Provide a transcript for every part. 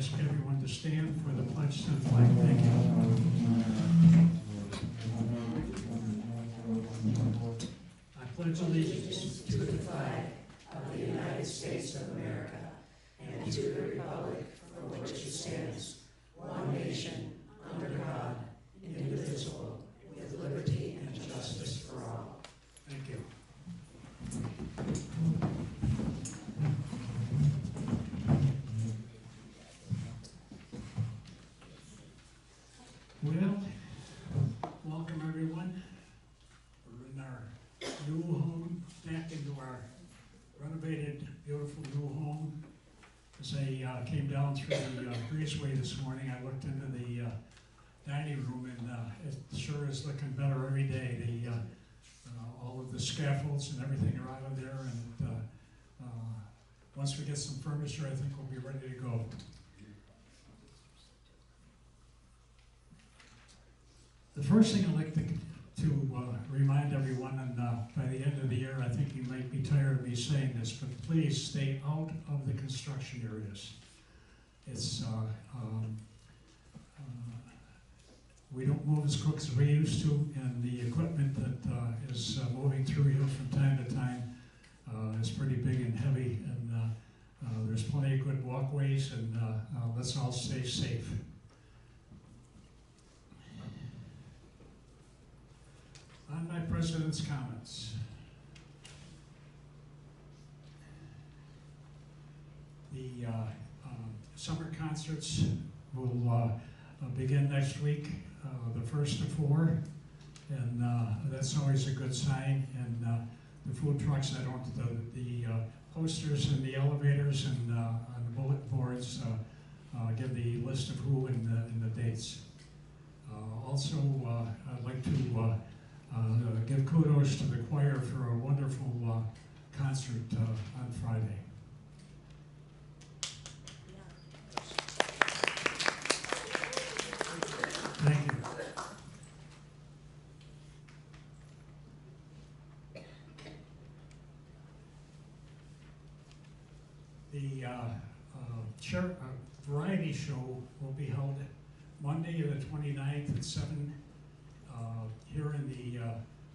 ask everyone to stand for the pledge to the flag. Thank you. I pledge allegiance to the flag of the United States of America and to the republic for which it stands, one nation, under God, indivisible, with liberty and justice for all. Thank you. Well, welcome everyone. We're in our new home, back into our renovated, beautiful new home. As I came down through the breezeway this morning, I looked into the dining room, and it sure is looking better every day. All of the scaffolds and everything are out of there, and once we get some furniture, I think we'll be ready to go. The first thing I'd like to remind everyone, and by the end of the year, I think you might be tired of me saying this, but please stay out of the construction areas. It's we don't move as quick as we used to, and the equipment that is moving through here from time to time is pretty big and heavy, and there's plenty of good walkways, and let's all stay safe. On my president's comments. The summer concerts will begin next week, the first of 4, and that's always a good sign. And the food trucks, the posters and the elevators and on the bulletin boards give the list of who and the dates. Also, I'd like to give kudos to the choir for a wonderful concert on Friday. Thank you. The variety show will be held Monday the 29th at 7 here in the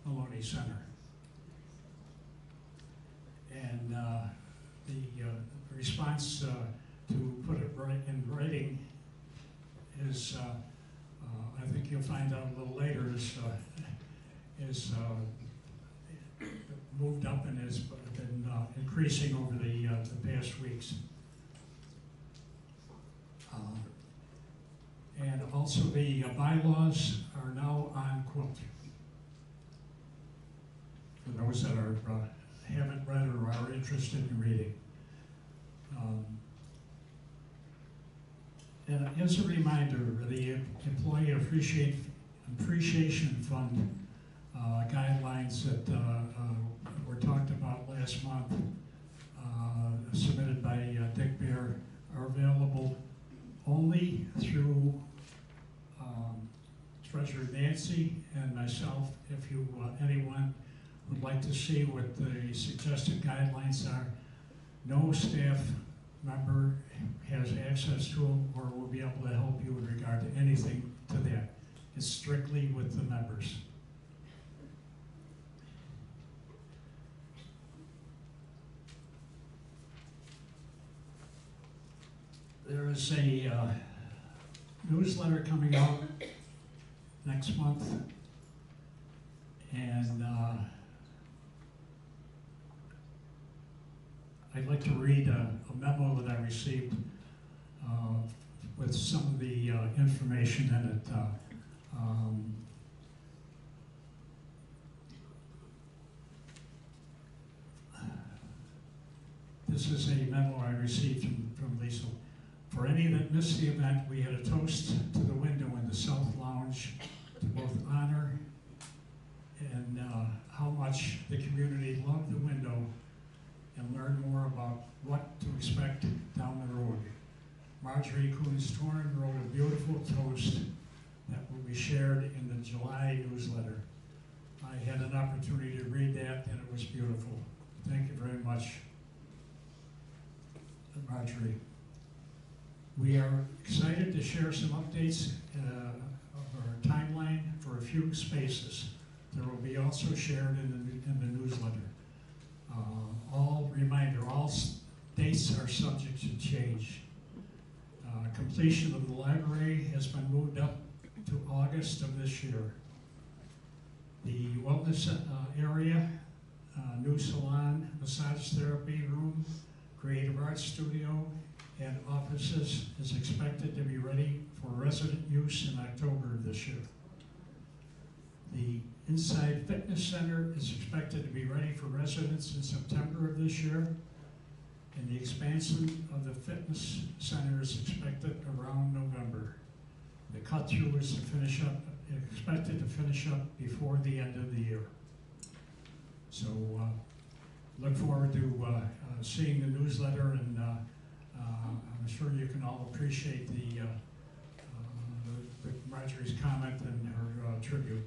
Maloney Center. And the response to put it in writing is, I think you'll find out a little later, is moved up and has been increasing over the past weeks. And also the bylaws are now on quote. For those that haven't read or are interested in reading. And as a reminder, the Employee Appreciation Fund guidelines that were talked about last month, submitted by Dick Bear, are available only through Treasurer Nancy and myself. If anyone would like to see what the suggested guidelines are, no staff member has access to them or will be able to help you in regard to anything to that. It's strictly with the members. There is a newsletter coming out next month, and I'd like to read a memo that I received with some of the information in it. This is a memo I received from Lisa. For any that missed the event, we had a toast to the window in the South Lounge to both honor and how much the community loved the window and learn more about what to expect down the road. Marjorie Coons-Torn wrote a beautiful toast that will be shared in the July newsletter. I had an opportunity to read that, and it was beautiful. Thank you very much, Marjorie. We are excited to share some updates of our timeline for a few spaces. There will be also shared in the newsletter. All dates are subject to change. Completion of the library has been moved up to August of this year. The wellness area, new salon, massage therapy room, creative arts studio, and offices is expected to be ready for resident use in October of this year. The Inside Fitness Center is expected to be ready for residents in September of this year, and the expansion of the fitness center is expected around November. The cut-through is expected to finish up before the end of the year. So look forward to seeing the newsletter, and I'm sure you can all appreciate the Marjorie's comment and her tribute.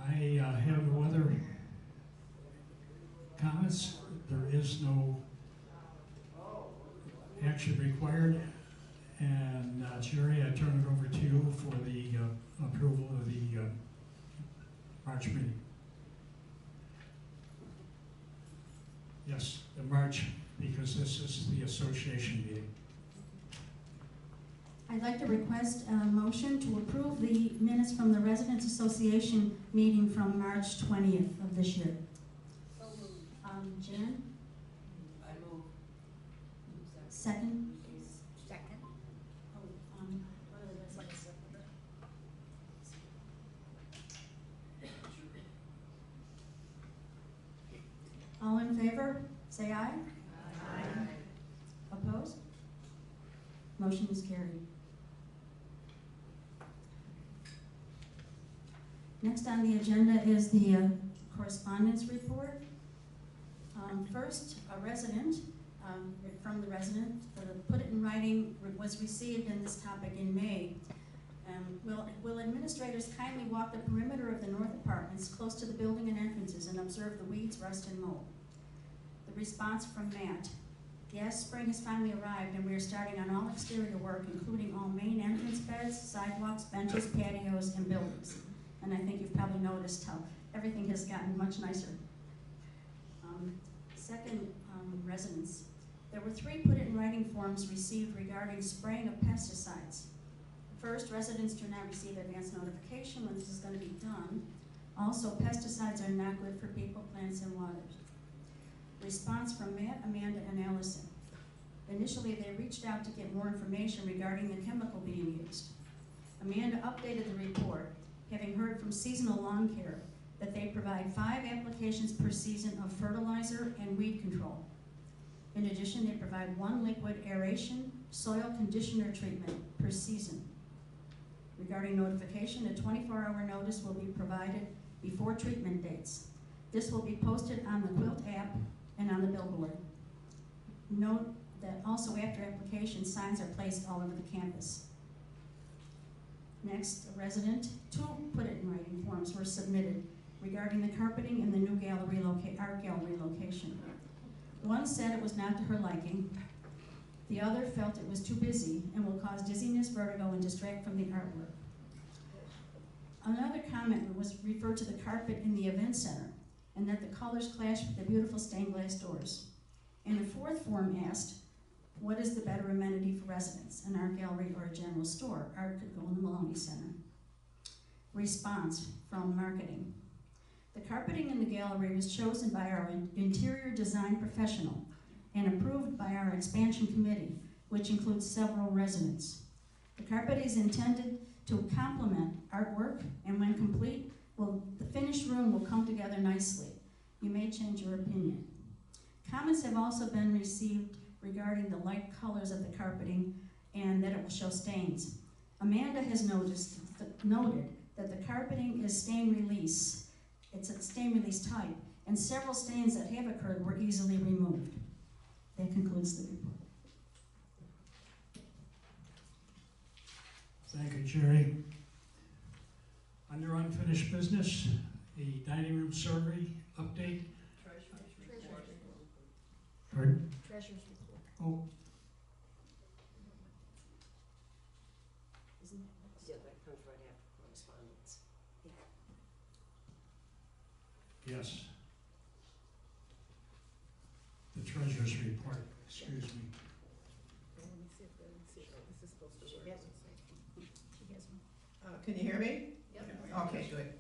I have no other comments. There is no action required. And Jerry, I turn it over to you for the approval of the March meeting. Yes, the March, because this is the association meeting. I'd like to request a motion to approve the minutes from the Residents Association meeting from March 20th of this year. So moved. Jan? I move. Second? Second. What are the rest? All in favor, say aye. Aye. Opposed? Motion is carried. Next on the agenda is the correspondence report. First, a resident, from the resident, put it in writing, was received in this topic in May. Will administrators kindly walk the perimeter of the north apartments close to the building and entrances and observe the weeds, rust, and mold? The response from Matt: yes, spring has finally arrived and we are starting on all exterior work, including all main entrance beds, sidewalks, benches, patios, and buildings. And I think you've probably noticed how everything has gotten much nicer. Second, residents. There were 3 put-it-in-writing forms received regarding spraying of pesticides. First, residents do not receive advance notification when this is going to be done. Also, pesticides are not good for people, plants, and water. Response from Matt, Amanda, and Allison. Initially, they reached out to get more information regarding the chemical being used. Amanda updated the report, having heard from Seasonal Lawn Care that they provide 5 applications per season of fertilizer and weed control. In addition, they provide 1 liquid aeration soil conditioner treatment per season. Regarding notification, a 24-hour notice will be provided before treatment dates. This will be posted on the Quilt app and on the billboard. Note that also after application, signs are placed all over the campus. Next, a resident, 2 put-it-in-writing forms were submitted regarding the carpeting in the new art gallery location. One said it was not to her liking. The other felt it was too busy and will cause dizziness, vertigo, and distract from the artwork. Another comment was referred to the carpet in the event center and that the colors clash with the beautiful stained glass doors. And a 4th form asked, what is the better amenity for residents, an art gallery or a general store? Art could go in the Maloney Center. Response from marketing. The carpeting in the gallery was chosen by our interior design professional and approved by our expansion committee, which includes several residents. The carpet is intended to complement artwork, and when complete, the finished room will come together nicely. You may change your opinion. Comments have also been received regarding the light colors of the carpeting and that it will show stains. Amanda has noted that the carpeting is stain release. It's a stain release type, and several stains that have occurred were easily removed. That concludes the report. Thank you, Jerry. Under unfinished business, the dining room survey update. Treasurer's report. Pardon? Treasurer's report. Oh, Yeah, that comes right after correspondence. yes. The treasurer's report, excuse me. Let me see if this is supposed to She work. has She has one. Can you hear me? Okay, good.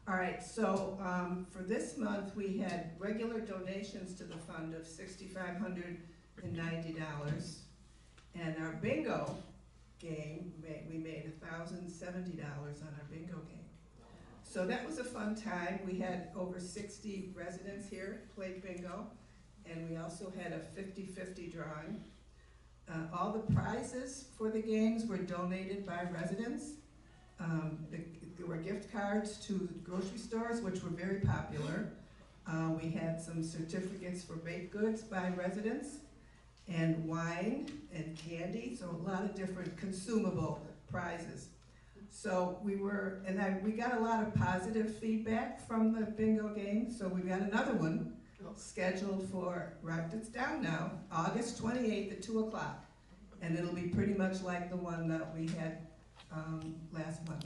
All right, so for this month, we had regular donations to the fund of $6,590. And our bingo game, we made $1,070 on our bingo game. So that was a fun time. We had over 60 residents here play bingo, and we also had a 50-50 drawing. All the prizes for the games were donated by residents. There were gift cards to grocery stores, which were very popular. We had some certificates for baked goods by residents, and wine and candy, so a lot of different consumable prizes. So we got a lot of positive feedback from the bingo game, so we got another one scheduled for, it's down now, August 28th at 2 o'clock. And it'll be pretty much like the one that we had last month.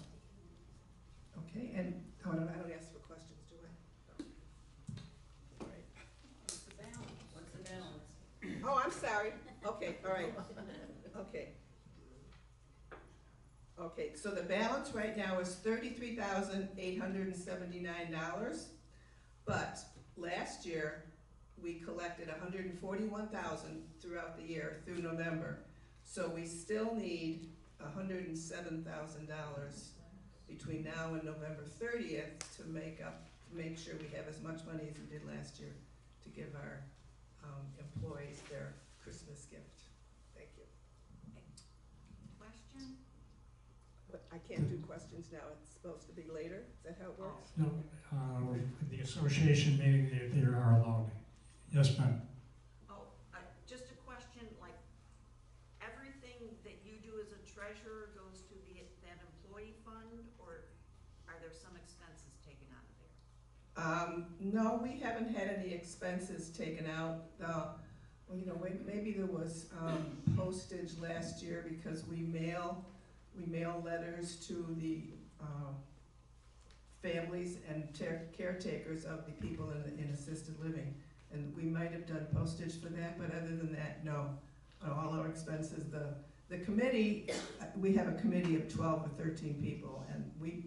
Okay, and I don't ask for questions, do I? All right. What's the balance? Oh, I'm sorry. Okay, all right. Okay. Okay, so the balance right now is $33,879, but last year we collected $141,000 throughout the year through November. So we still need $107,000 between now and November 30th to make sure we have as much money as we did last year to give our employees their Christmas gift. Thank you. Question? But I can't do questions now, it's supposed to be later, is that how it works? No, the association meeting, they are allowed. Yes, ma'am. Oh, just a question, like, everything that you do as a treasurer goes to that employee fund, or are there some expenses taken out of there? No, we haven't had any expenses taken out. Maybe there was postage last year because we mail letters to the families and caretakers of the people in assisted living. And we might have done postage for that, but other than that, no. All our expenses, the committee, we have a committee of 12 or 13 people, and we,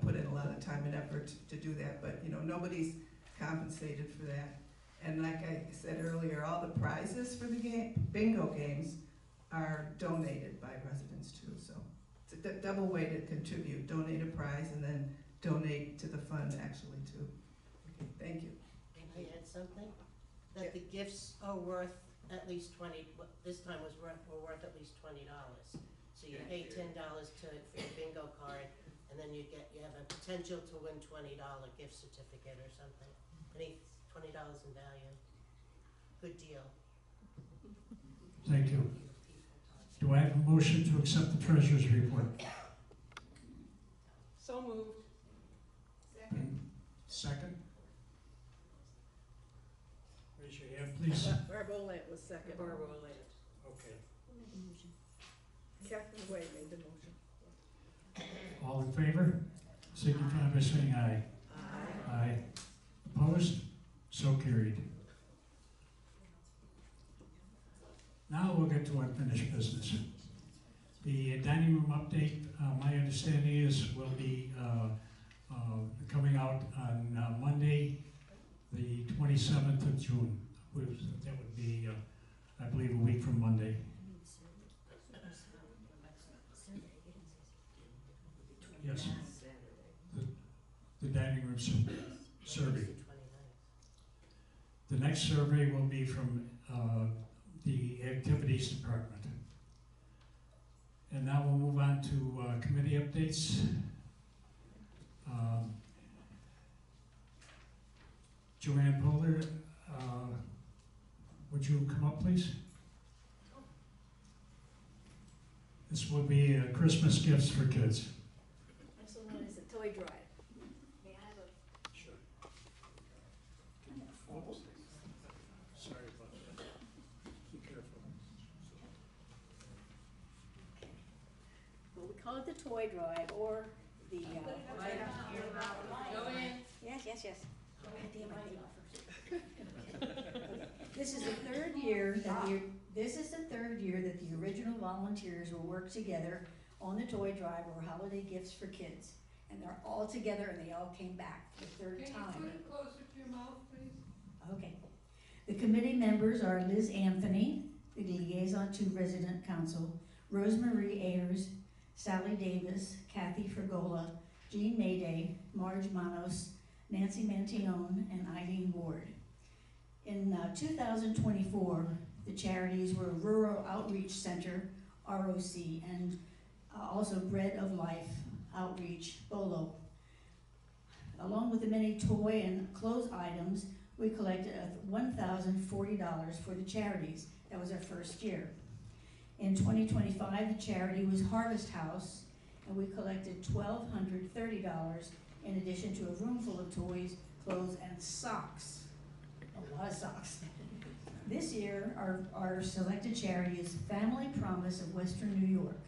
put in a lot of time and effort to do that, but, nobody's compensated for that. And like I said earlier, all the prizes for the bingo games are donated by residents too, so it's a double way to contribute, donate a prize and then donate to the fund actually too. Okay, thank you. Thank Can you. I add something? Yeah. That the gifts are worth at least this time were worth at least $20. So you pay $10 for your bingo card, and then you have a potential to win $20 gift certificate or something. $20 in value. Good deal. Thank you. Do I have a motion to accept the treasurer's report? So moved. Second? Raise your hand, please. Barbara Olant was second. Barbara Oland. Okay. Catherine Way made the motion. All in favor? Signify by saying aye. Aye. Aye. Opposed? So carried. Now we'll get to unfinished business. The dining room update, my understanding is, will be coming out on Monday, the 27th of June. That would be, I believe, a week from Monday. Yes, the dining room survey. The next survey will be from the activities department. And now we'll move on to committee updates. Joanne Polar, would you come up, please? This will be Christmas gifts for kids. Also known as a toy drive. May I have a Sure. Oops. Sorry about that. Be careful. we call it the toy drive or the, yes, yes, yes. God damn, I think I'll first. This is the third year that the original volunteers will work together on the toy drive or holiday gifts for kids. And they're all together and they all came back for the third time. Can you put it closer to your mouth, please? Okay. The committee members are Liz Anthony, the liaison to resident council, Rosemarie Ayers, Sally Davis, Kathy Fergola, Jean Mayday, Marge Manos, Nancy Mantione, and Eileen Ward. In 2024, the charities were Rural Outreach Center, ROC, and also Bread of Life Outreach, BOLO. Along with the many toy and clothes items, we collected $1,040 for the charities. That was our first year. In 2025, the charity was Harvest House, and we collected $1,230 in addition to a room full of toys, clothes, and socks. A lot of socks. This year, our selected charity is Family Promise of Western New York.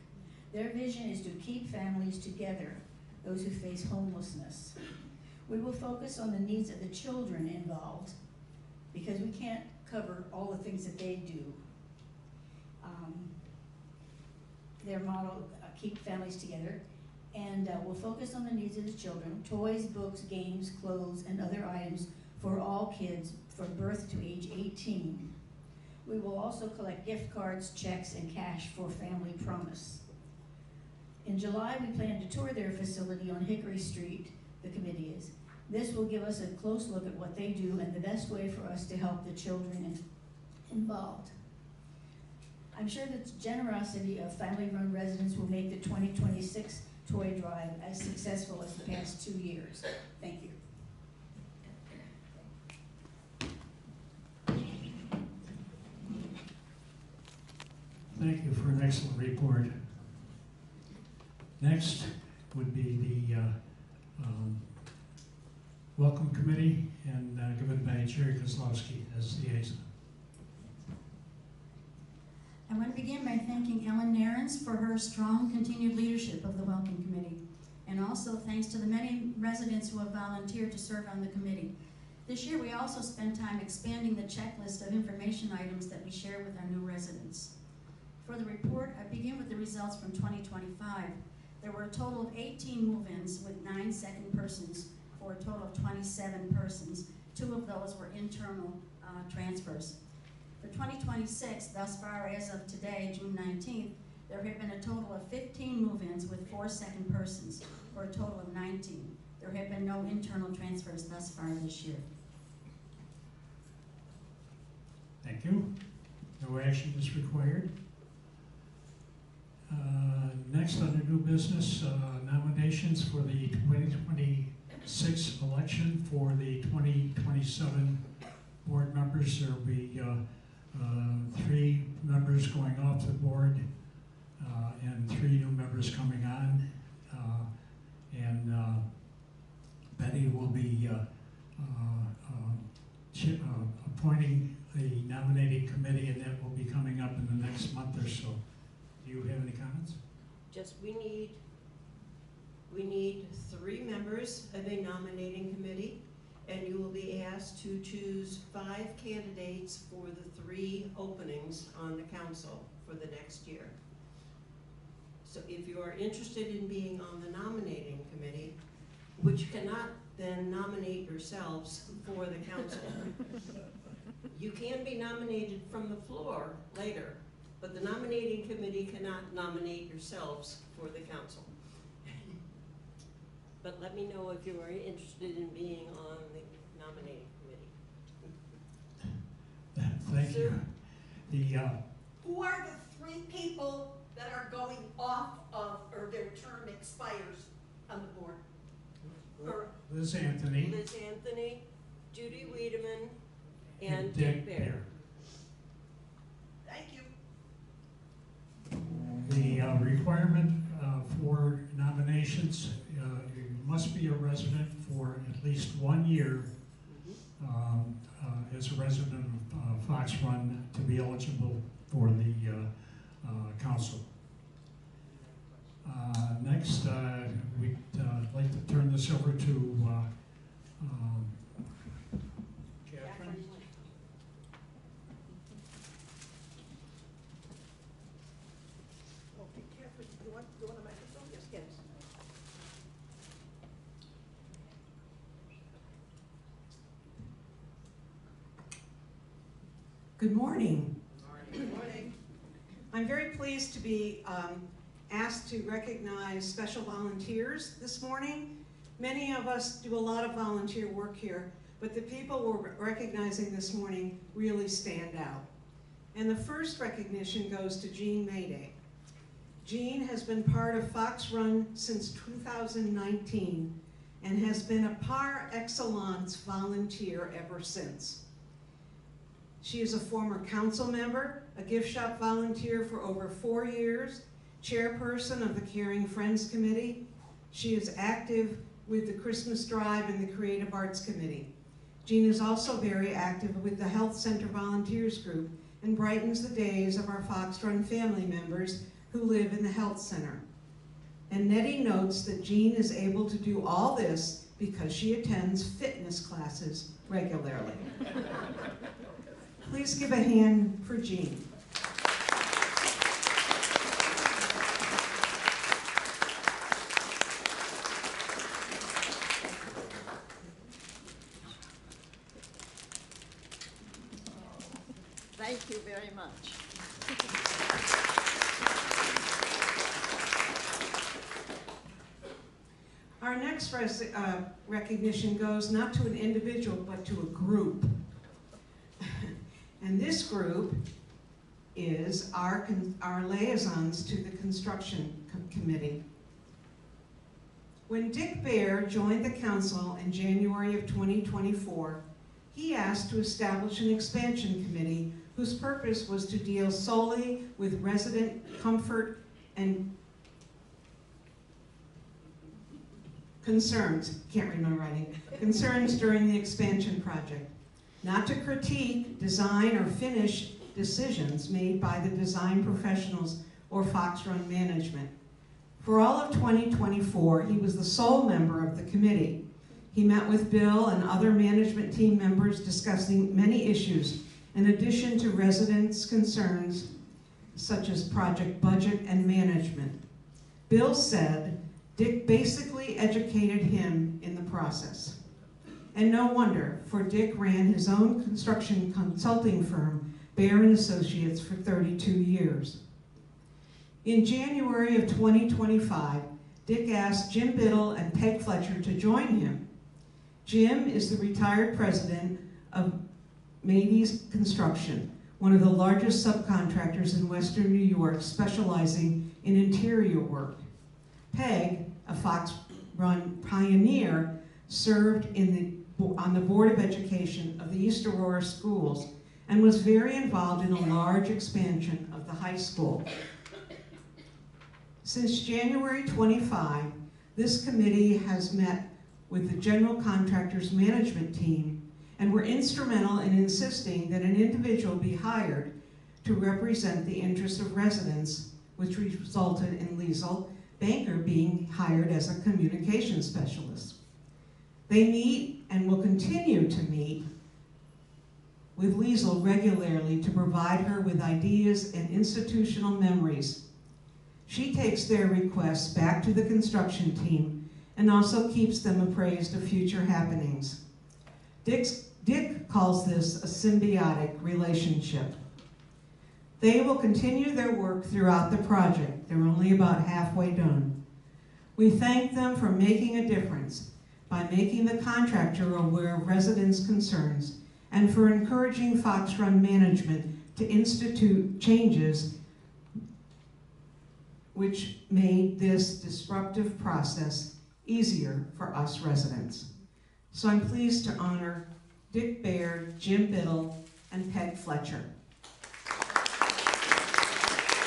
Their vision is to keep families together, those who face homelessness. We will focus on the needs of the children involved because we can't cover all the things that they do. Their model, keep families together, and we'll focus on the needs of the children, toys, books, games, clothes, and other items for all kids from birth to age 18. We will also collect gift cards, checks, and cash for Family Promise. In July, we plan to tour their facility on Hickory Street, the committee is. This will give us a close look at what they do and the best way for us to help the children involved. I'm sure the generosity of family-run residents will make the 2026 toy drive as successful as the past 2 years. Thank you. Thank you for an excellent report. Next would be the Welcome Committee, and given by Jerry Kozlowski as liaison. I want to begin by thanking Ellen Nairns for her strong continued leadership of the Welcome Committee, and also thanks to the many residents who have volunteered to serve on the committee. This year we also spent time expanding the checklist of information items that we share with our new residents. For the report, I begin with the results from 2025. There were a total of 18 move-ins with 9 second persons for a total of 27 persons. 2 of those were internal transfers. For 2026, thus far as of today, June 19th, there have been a total of 15 move-ins with 4 second persons for a total of 19. There have been no internal transfers thus far this year. Thank you. No action is required. Next on the new business, nominations for the 2026 election for the 2027 board members. There will be 3 members going off the board and 3 new members coming on. Betty will be appointing the nominating committee, and that will be coming up in the next month or so. Do you have any comments? Just, we need 3 members of a nominating committee, and you will be asked to choose 5 candidates for the 3 openings on the council for the next year. So if you are interested in being on the nominating committee, which cannot then nominate yourselves for the council, you can be nominated from the floor later, but the nominating committee cannot nominate yourselves for the council. But let me know if you are interested in being on the nominating committee. Thank you. Who are the 3 people that are going off of, or their term expires on the board? Or Liz Anthony. Liz Anthony, Judy Wiedemann, and Dick Bear. thank you. The requirement for nominations, you must be a resident for at least 1 year as a resident of Fox Run to be eligible for the council. you want a microphone? Yes. Yes. Good morning. Good morning. I'm very pleased to be asked to recognize special volunteers this morning. Many of us do a lot of volunteer work here, but the people we're recognizing this morning really stand out. And the first recognition goes to Jean Mayday. Jean has been part of Fox Run since 2019 and has been a par excellence volunteer ever since. She is a former council member, a gift shop volunteer for over 4 years, chairperson of the Caring Friends Committee. She is active with the Christmas Drive and the Creative Arts Committee. Jean is also very active with the Health Center Volunteers Group and brightens the days of our Fox Run family members who live in the Health Center. And Nettie notes that Jean is able to do all this because she attends fitness classes regularly. Please give a hand for Jean. Thank you very much. Our next recognition goes not to an individual, but to a group. And this group is our liaisons to the construction committee. When Dick Baer joined the council in January of 2024, he asked to establish an expansion committee whose purpose was to deal solely with resident comfort and concerns, can't read my writing, concerns during the expansion project. Not to critique, design, or finish decisions made by the design professionals or Fox Run management. For all of 2024, he was the sole member of the committee. He met with Bill and other management team members discussing many issues, in addition to residents' concerns such as project budget and management. Bill said Dick basically educated him in the process. And no wonder, for Dick ran his own construction consulting firm, Baer & Associates, for 32 years. In January of 2025, Dick asked Jim Biddle and Peg Fletcher to join him. Jim is the retired president of Mabey's Construction, one of the largest subcontractors in Western New York, specializing in interior work. Peg, a Fox Run pioneer, served on the Board of Education of the East Aurora Schools and was very involved in a large expansion of the high school. Since January 25, this committee has met with the general contractor's management team and were instrumental in insisting that an individual be hired to represent the interests of residents, which resulted in Liesl Banker being hired as a communication specialist. They meet and will continue to meet with Liesl regularly to provide her with ideas and institutional memories. She takes their requests back to the construction team and also keeps them appraised of future happenings. Dick calls this a symbiotic relationship. They will continue their work throughout the project. They're only about halfway done. We thank them for making a difference by making the contractor aware of residents' concerns and for encouraging Fox Run management to institute changes which made this disruptive process easier for us residents. So I'm pleased to honor Dick Baer, Jim Biddle, and Peg Fletcher.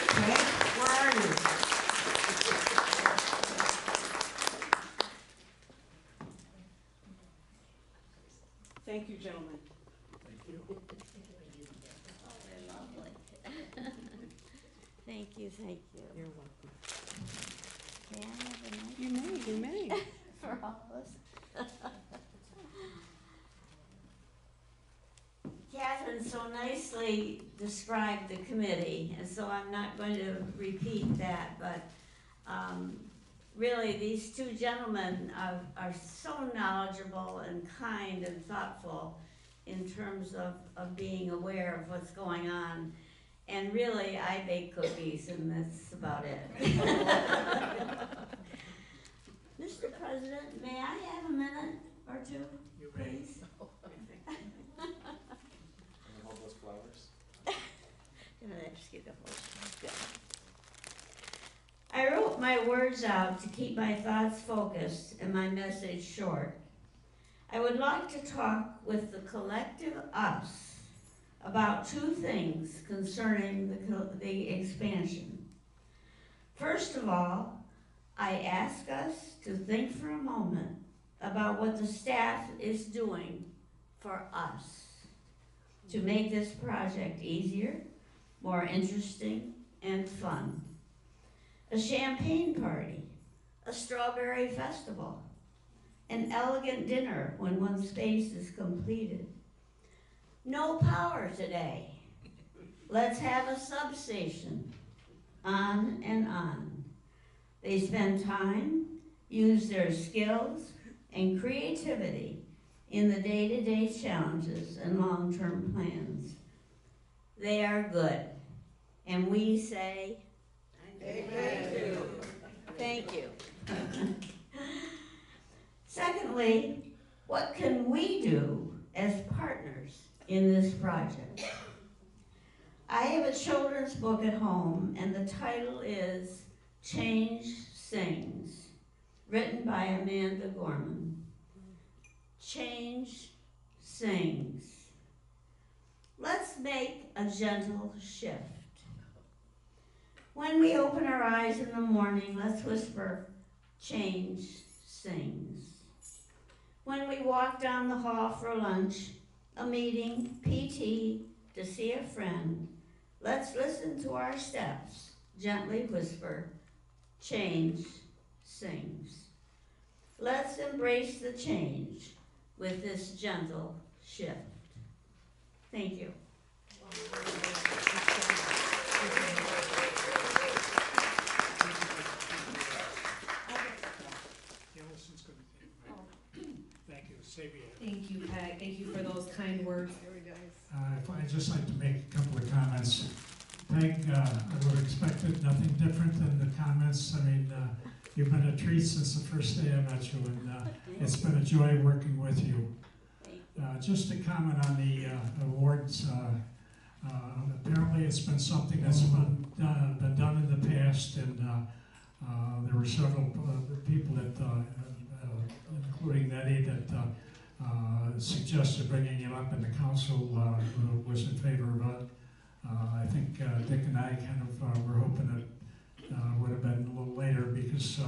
Peg, where are you? Thank you, gentlemen. Thank you, thank you. You're welcome. May I have a mic You may. for all of us? Catherine so nicely described the committee, and so I'm not going to repeat that, but Really, these two gentlemen are so knowledgeable and kind and thoughtful in terms of being aware of what's going on. And really, I bake cookies, and that's about it. Mr. President, may I have a minute or two, You may. please? Hold those flowers. Can I just get a hold? Good. I wrote my words out to keep my thoughts focused and my message short. I would like to talk with the collective us about two things concerning the expansion. First of all, I ask us to think for a moment about what the staff is doing for us to make this project easier, more interesting, and fun. A champagne party, a strawberry festival, an elegant dinner when one space is completed. No power today. Let's have a substation. On and on. They spend time, use their skills and creativity in the day-to-day challenges and long-term plans. They are good. And we say, thank you. Secondly, what can we do as partners in this project? I have a children's book at home, and the title is Change Sings, written by Amanda Gorman. Change Sings. Let's make a gentle shift. When we open our eyes in the morning, let's whisper, change sings. When we walk down the hall for lunch, a meeting, PT, to see a friend, let's listen to our steps, gently whisper, change sings. Let's embrace the change with this gentle shift. Thank you. Allison's going to take it. Thank you, Sabia. Thank you, Peg. Thank you for those kind words. I'd just like to make a couple of comments. Peg, I would have expected nothing different than the comments. I mean, you've been a treat since the first day I met you, and it's been a joy working with you. Just to comment on the awards, apparently it's been something that's been done in the past, and there were several people that, including Nettie, that suggested bringing it up, and the council was in favor of it. I think Dick and I kind of were hoping it would have been a little later, because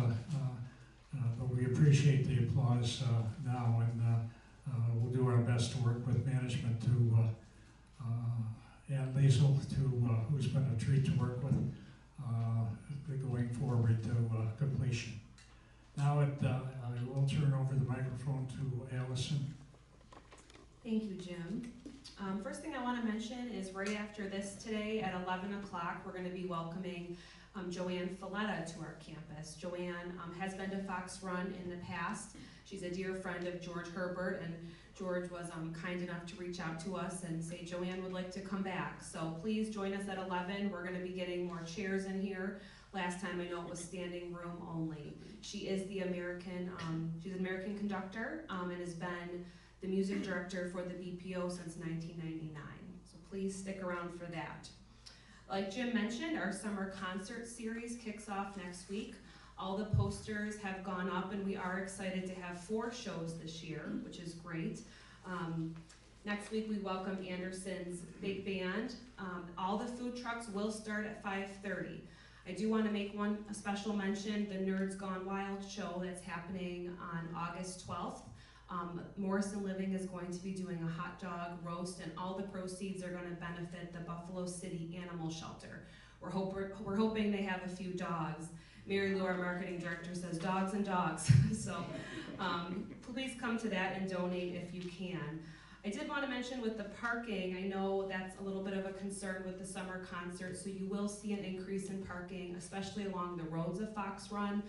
but we appreciate the applause now, and we'll do our best to work with management to and Liesel, who's been a treat to work with going forward to completion. Now I will turn over the microphone to Allison. Thank you, Jim. First thing I want to mention is right after this today at 11 o'clock, we're going to be welcoming Joanne Folletta to our campus. Joanne has been to Fox Run in the past. She's a dear friend of George Herbert, and George was kind enough to reach out to us and say Joanne would like to come back. So please join us at 11. We're going to be getting more chairs in here. Last time I know it was standing room only. She is the she's an American conductor and has been the music director for the BPO since 1999. So please stick around for that. Like Jim mentioned, our summer concert series kicks off next week. All the posters have gone up, and we are excited to have 4 shows this year, which is great. Next week we welcome Anderson's Big Band. All the food trucks will start at 5:30. I do want to make a special mention, the Nerds Gone Wild show that's happening on August 12th. Morrison Living is going to be doing a hot dog roast, and all the proceeds are going to benefit the Buffalo City Animal Shelter. We're hoping they have a few dogs. Mary Lou, our marketing director, says dogs and dogs. So please come to that and donate if you can. I did want to mention with the parking, I know that's a little bit of a concern with the summer concert, so you will see an increase in parking, especially along the roads of Fox Run.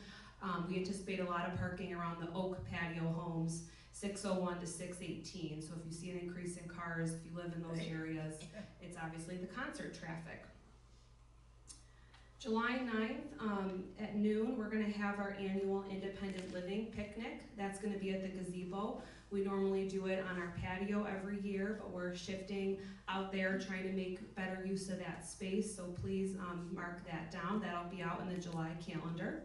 We anticipate a lot of parking around the Oak Patio homes, 601 to 618. So if you see an increase in cars, if you live in those areas, it's obviously the concert traffic. July 9th at noon, we're going to have our annual Independent Living Picnic. That's going to be at the gazebo. We normally do it on our patio every year, but we're shifting out there, trying to make better use of that space. So please mark that down. That'll be out in the July calendar.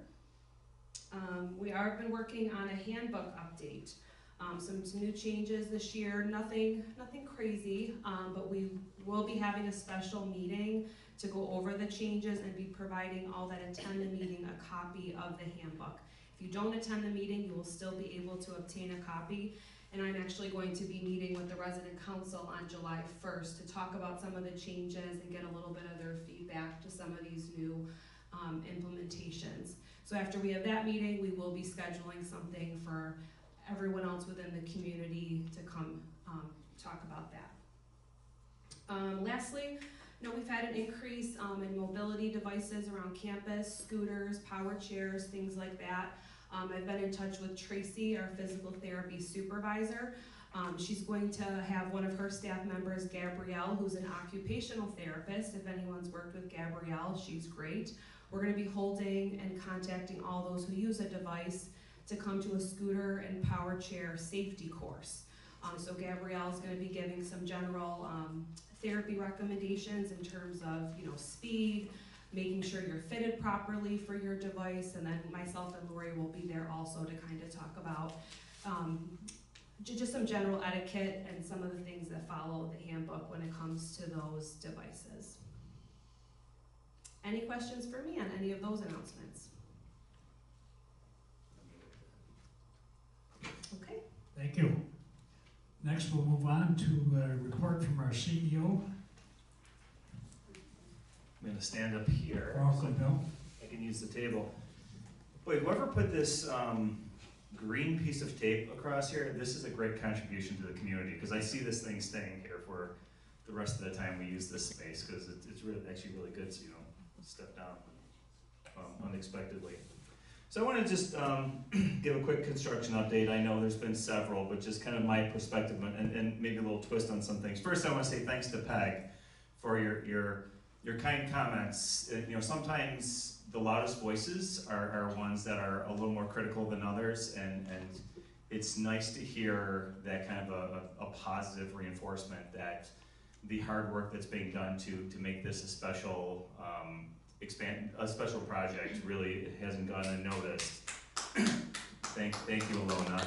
We have been working on a handbook update. Some new changes this year, nothing crazy, but we will be having a special meeting to go over the changes and be providing all that attend the meeting a copy of the handbook. If you don't attend the meeting, you will still be able to obtain a copy. And I'm actually going to be meeting with the resident council on July 1st to talk about some of the changes and get a little bit of their feedback to some of these new implementations. So after we have that meeting, we will be scheduling something for everyone else within the community to come talk about that. Lastly, we've had an increase in mobility devices around campus, scooters, power chairs, things like that. I've been in touch with Tracy, our physical therapy supervisor. She's going to have one of her staff members, Gabrielle, who's an occupational therapist. If anyone's worked with Gabrielle, she's great. We're going to be holding and contacting all those who use a device to come to a scooter and power chair safety course. So Gabrielle is going to be giving some general therapy recommendations in terms of speed, making sure you're fitted properly for your device, and then myself and Lori will be there also to kind of talk about just some general etiquette and some of the things that follow the handbook when it comes to those devices. Any questions for me on any of those announcements? Okay. Thank you. Next, we'll move on to a report from our CEO. I'm going to stand up here. Welcome, Bill. I can use the table. Wait, whoever put this green piece of tape across here, this is a great contribution to the community, because I see this thing staying here for the rest of the time we use this space, because it's really, actually really good, so you don't step down unexpectedly. So I want to just give a quick construction update. I know there's been several, but just kind of my perspective and maybe a little twist on some things. First, I want to say thanks to Peg for your kind comments. Sometimes the loudest voices are ones that are a little more critical than others, and it's nice to hear that kind of a positive reinforcement that the hard work that's being done to make this a special project really hasn't gone unnoticed. Thank you, Alona.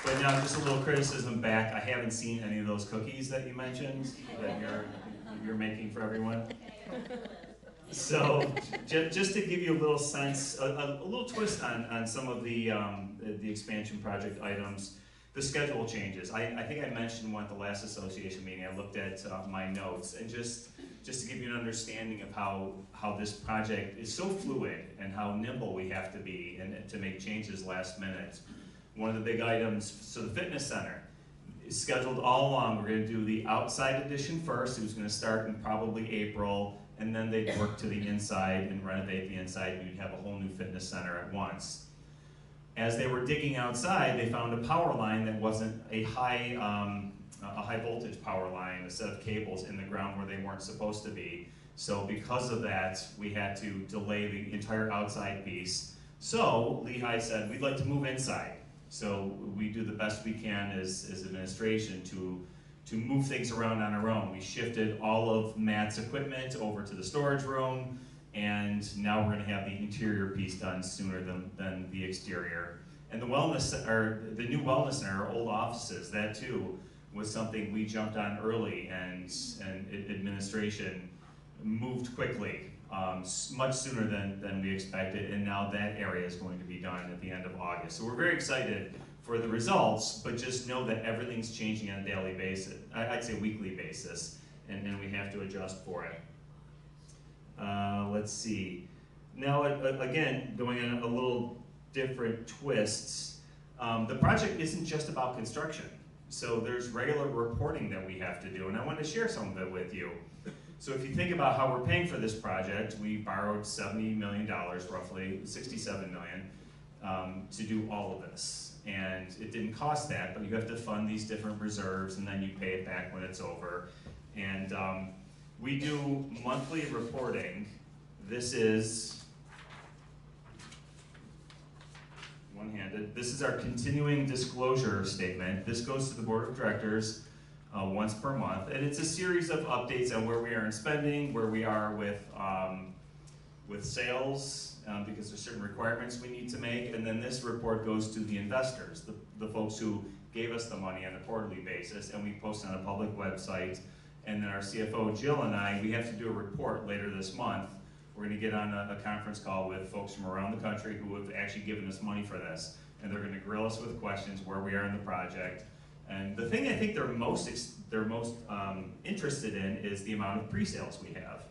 But now just a little criticism back. I haven't seen any of those cookies that you mentioned that you're making for everyone. So just to give you a little sense, a little twist on some of the expansion project items, the schedule changes. I think I mentioned one at the last association meeting. I looked at my notes, and just to give you an understanding of how this project is so fluid and how nimble we have to be and to make changes last minute. One of the big items, so the fitness center is scheduled all along. We're going to do the outside addition first. It was going to start in probably April, and then they'd work to the inside and renovate the inside, and you'd have a whole new fitness center at once. As they were digging outside, they found a power line that wasn't a high voltage power line, a set of cables in the ground where they weren't supposed to be. So because of that, we had to delay the entire outside piece. So Lehigh said, we'd like to move inside. So we do the best we can as administration to move things around on our own. We shifted all of Matt's equipment over to the storage room, and now we're going to have the interior piece done sooner than the exterior. And the new wellness center, our old offices, that too was something we jumped on early, and administration moved quickly, much sooner than we expected, and now that area is going to be done at the end of August. So we're very excited for the results, but just know that everything's changing on a daily basis, I'd say weekly basis, and we have to adjust for it. Let's see. Now, again, going on a little different twists, the project isn't just about construction. So there's regular reporting that we have to do, and I wanted to share some of it with you. So if you think about how we're paying for this project, we borrowed $70 million, roughly $67 million, to do all of this. And it didn't cost that, but you have to fund these different reserves, and then you pay it back when it's over. And we do monthly reporting. This is one-handed. This is our continuing disclosure statement. This goes to the board of directors once per month, and it's a series of updates on where we are in spending, where we are with sales, because there's certain requirements we need to make, and then this report goes to the investors, the folks who gave us the money on a quarterly basis, and we post on a public website. And then our CFO, Jill, and I, we have to do a report later this month. We're gonna get on a conference call with folks from around the country who have actually given us money for this. And they're gonna grill us with questions where we are in the project. And the thing I think they're most interested in is the amount of pre-sales we have.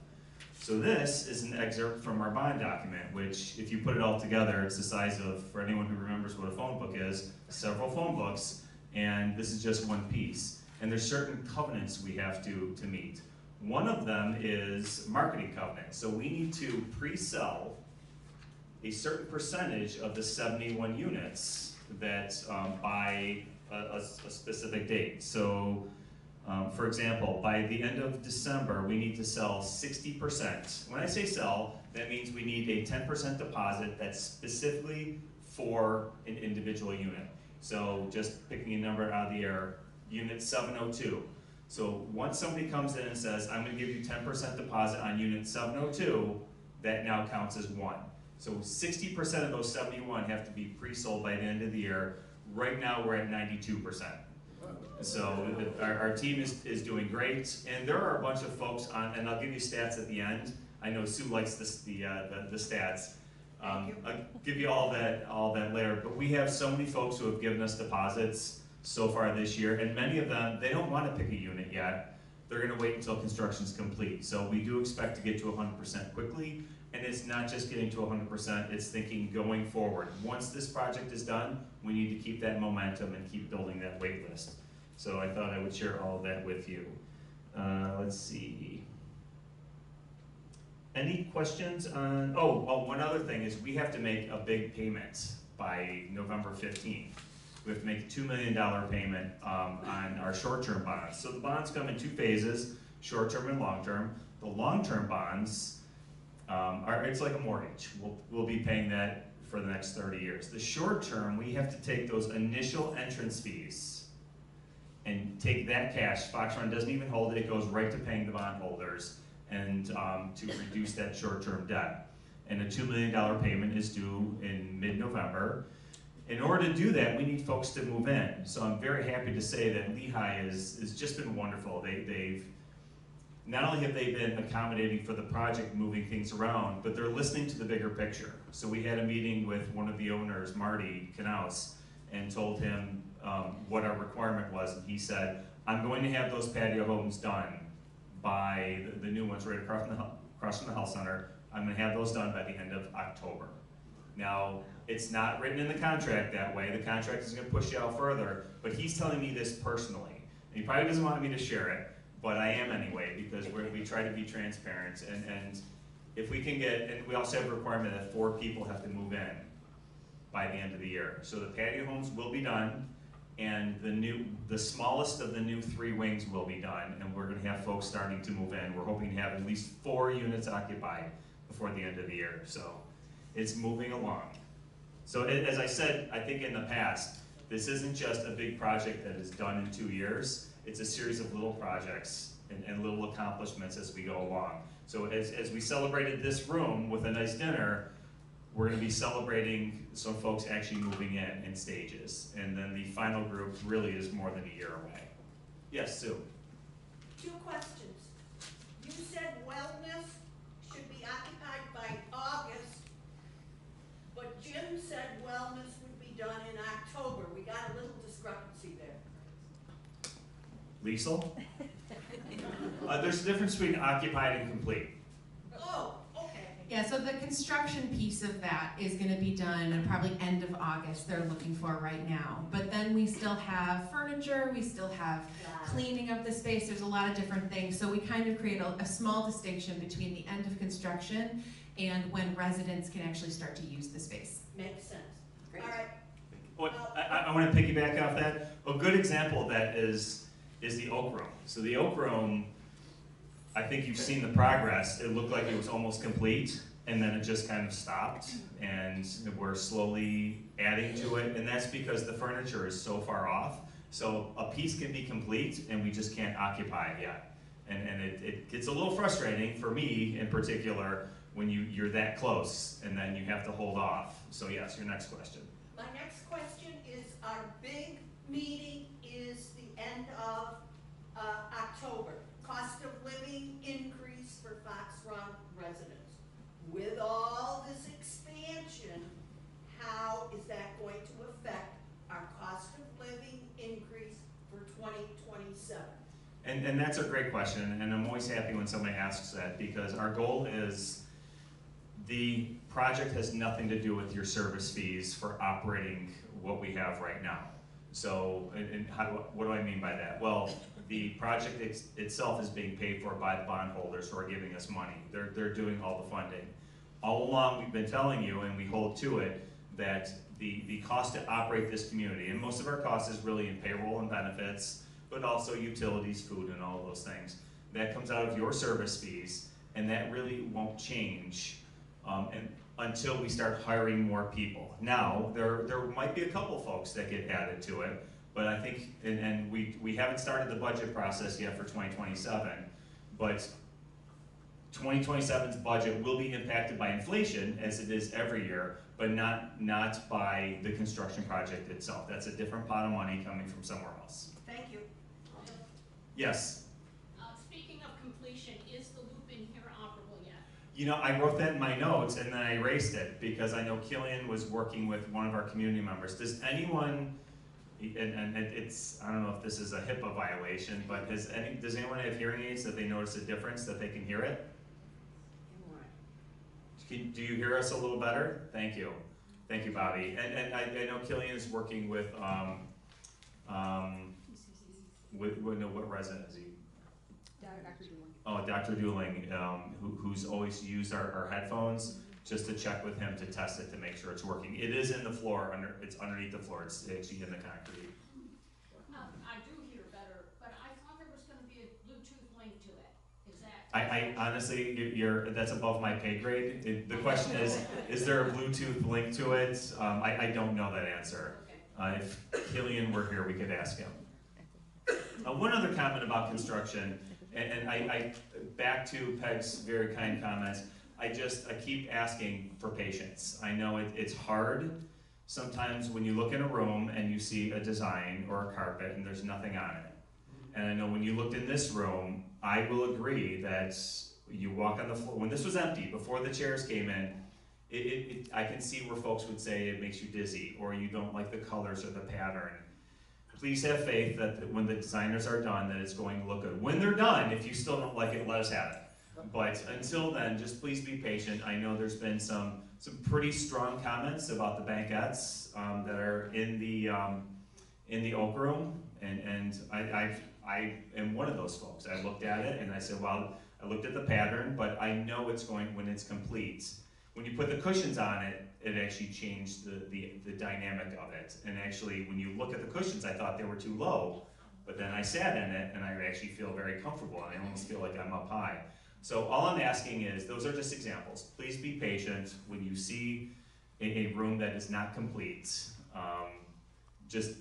So this is an excerpt from our bond document, which if you put it all together, it's the size of, for anyone who remembers what a phone book is, several phone books, and this is just one piece. And there's certain covenants we have to meet. One of them is marketing covenant. So we need to pre-sell a certain percentage of the 71 units that by a specific date. So for example, by the end of December, we need to sell 60%. When I say sell, that means we need a 10% deposit that's specifically for an individual unit. So just picking a number out of the air, unit 702. So once somebody comes in and says, I'm gonna give you 10% deposit on unit 702, that now counts as one. So 60% of those 71 have to be pre-sold by the end of the year. Right now, we're at 92%. So our team is doing great, and there are a bunch of folks on, and I'll give you stats at the end. I know Sue likes the stats. I'll give you all that later, but we have so many folks who have given us deposits so far this year, and many of them, they don't want to pick a unit yet. They're going to wait until construction's complete. So we do expect to get to 100% quickly, and it's not just getting to 100%, it's thinking going forward. Once this project is done, we need to keep that momentum and keep building that wait list. So I thought I would share all of that with you. Let's see. Any questions on, one other thing is we have to make a big payment by November 15th. We have to make a $2 million payment on our short-term bonds. So the bonds come in two phases, short-term and long-term. The long-term bonds it's like a mortgage. We'll be paying that for the next 30 years. The short-term, we have to take those initial entrance fees and take that cash. Fox Run doesn't even hold it, it goes right to paying the bondholders and to reduce that short-term debt. And a $2 million payment is due in mid-November. In order to do that, we need folks to move in. So I'm very happy to say that Lehigh has just been wonderful. They've not only have they been accommodating for the project, moving things around, but they're listening to the bigger picture. So we had a meeting with one of the owners, Marty Knaus, and told him what our requirement was, and he said, I'm going to have those patio homes done by the new ones right across from the health center. I'm going to have those done by the end of October. Now, it's not written in the contract that way. The contract is going to push you out further, but he's telling me this personally. And he probably doesn't want me to share it, but I am anyway, because we try to be transparent. And if we can get, and we also have a requirement that 4 people have to move in by the end of the year. So the patio homes will be done, and the smallest of the new 3 wings will be done, and we're going to have folks starting to move in. We're hoping to have at least 4 units occupied before the end of the year. So it's moving along. So as I said, I think in the past, this isn't just a big project that is done in 2 years. It's a series of little projects and little accomplishments as we go along. So as we celebrated this room with a nice dinner, we're going to be celebrating some folks actually moving in stages. And then the final group really is more than a year away. Yes, Sue? 2 questions. You said wellness should be occupied by August, but Jim said wellness would be done in October. We got a little discrepancy there. Liesl? There's a difference between occupied and complete. Oh, okay. Yeah, so the construction piece of that is gonna be done at probably end of August, they're looking for right now. But then we still have furniture, we still have cleaning of the space, there's a lot of different things. So we kind of create a small distinction between the end of construction and when residents can actually start to use the space. Makes sense. Great. All right, I want to piggyback off that. A good example of that is the Oak Room. So the Oak Room, I think you've seen the progress. It looked like it was almost complete, and then it just kind of stopped, and we're slowly adding to it, and that's because the furniture is so far off. So a piece can be complete, and we just can't occupy it yet. And it gets a little frustrating for me in particular when you're that close, and then you have to hold off. So yes, your next question. My next question is, our big meeting is the end of October. Cost of living increase for Fox Run residents. With all this expansion, how is that going to affect our cost of living increase for 2027? And that's a great question, and I'm always happy when somebody asks that, because our goal is the project has nothing to do with your service fees for operating what we have right now. So, and what do I mean by that? Well, the project itself is being paid for by the bondholders who are giving us money. They're doing all the funding. All along, we've been telling you, and we hold to it, that the cost to operate this community, and most of our cost is really in payroll and benefits, but also utilities, food, and all those things. That comes out of your service fees, and that really won't change until we start hiring more people. Now, there might be a couple folks that get added to it, but I think, and we haven't started the budget process yet for 2027, but 2027's budget will be impacted by inflation, as it is every year, but not by the construction project itself. That's a different pot of money coming from somewhere else. Thank you. Yes? Speaking of completion, is the loop in here operable yet? You know, I wrote that in my notes and then I erased it because I know Killian was working with one of our community members. Does anyone, and it's, I don't know if this is a HIPAA violation, but does anyone have hearing aids that they notice a difference, that they can hear it? Do you hear us a little better? Thank you. Thank you, Bobby. And I know Killian is working with, what resident is he? Dr. Dooling. Oh, Dr. Dooling, who's always used our headphones, just to check with him to test it to make sure it's working. It is in the floor, it's underneath the floor, it's actually in the concrete. I do hear better, but I thought there was gonna be a Bluetooth link to it. Is that? I honestly, that's above my pay grade. The question is there a Bluetooth link to it? I don't know that answer. Okay. If Killian were here, we could ask him. One other comment about construction, and I back to Peg's very kind comments, I keep asking for patience. I know it's hard sometimes when you look in a room and you see a design or a carpet and there's nothing on it. And I know when you looked in this room, I will agree that you walk on the floor, when this was empty, before the chairs came in, I can see where folks would say it makes you dizzy, or you don't like the colors or the pattern. Please have faith that when the designers are done, that it's going to look good. When they're done, if you still don't like it, let us have it. But until then, just please be patient. I know there's been some pretty strong comments about the banquettes that are in the Oak Room, and I am one of those folks. I looked at it and I said, well, I looked at the pattern, but I know it's going, when it's complete. When you put the cushions on it, it actually changed the dynamic of it. And actually, when you look at the cushions, I thought they were too low, but then I sat in it and I actually feel very comfortable, and I almost feel like I'm up high. So all I'm asking is, those are just examples. Please be patient when you see a room that is not complete. Just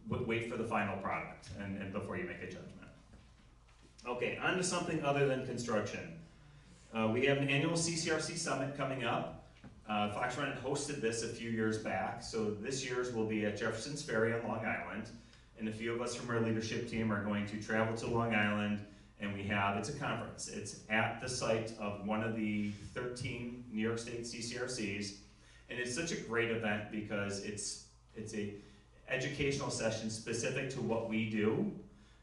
wait for the final product and before you make a judgment. Okay, on to something other than construction. We have an annual CCRC Summit coming up. Fox Run had hosted this a few years back, so this year's will be at Jefferson's Ferry on Long Island, and a few of us from our leadership team are going to travel to Long Island, and it's a conference. It's at the site of one of the 13 New York State CCRCs, and it's such a great event because it's a educational session specific to what we do,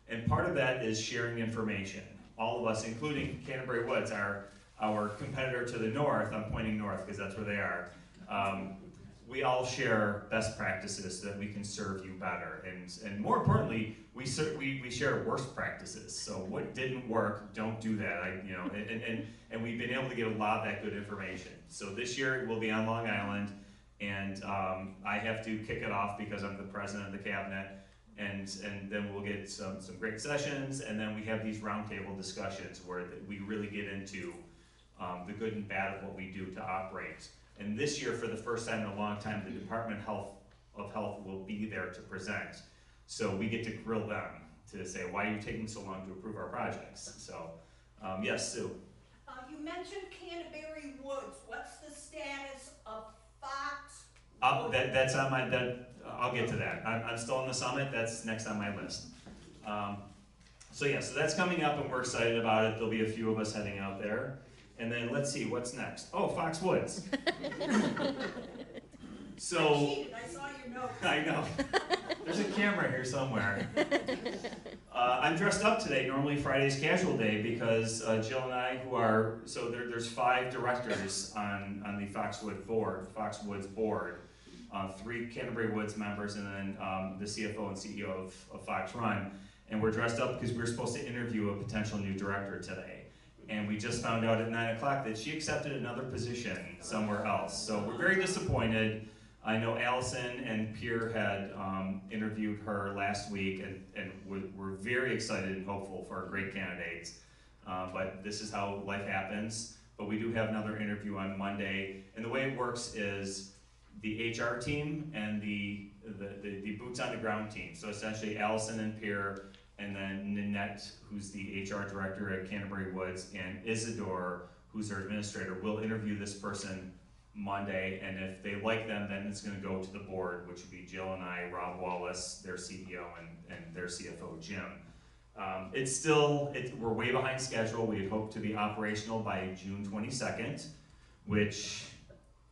and part of that is sharing information. All of us, including Canterbury Woods, are our competitor to the north, I'm pointing north because that's where they are, we all share best practices so that we can serve you better. And more importantly, we share worst practices. So what didn't work, don't do that. And we've been able to get a lot of that good information. So this year we'll be on Long Island, and I have to kick it off because I'm the president of the cabinet. And then we'll get some great sessions, and then we have these roundtable discussions where we really get into the good and bad of what we do to operate. And this year, for the first time in a long time, the Department of Health will be there to present. So we get to grill them to say, why are you taking so long to approve our projects? So, yes, Sue. You mentioned Canterbury Woods. What's the status of Fox? That's on my, I'll get to that. I'm still on the summit, that's next on my list. So that's coming up and we're excited about it. There'll be a few of us heading out there. And then let's see, what's next? Oh, Fox Woods. So, I saw your notes. I know. There's a camera here somewhere. I'm dressed up today. Normally Friday's casual day because Jill and I, there's 5 directors on the Foxwoods board, 3 Canterbury Woods members, and then the CFO and CEO of Fox Run. And we're dressed up because we were supposed to interview a potential new director today. And we just found out at 9 o'clock that she accepted another position somewhere else. So we're very disappointed. I know Allison and Pierre had interviewed her last week, and we're very excited and hopeful for our great candidates. But this is how life happens. But we do have another interview on Monday. And the way it works is the HR team and the boots on the ground team. So essentially Allison and Pierre, and then Nanette, who's the HR director at Canterbury Woods, and Isidore, who's their administrator, will interview this person Monday, and if they like them, then it's going to go to the board, which would be Jill and I, Rob Wallace, their CEO, and their CFO, Jim. We're way behind schedule. We had hoped to be operational by June 22nd, which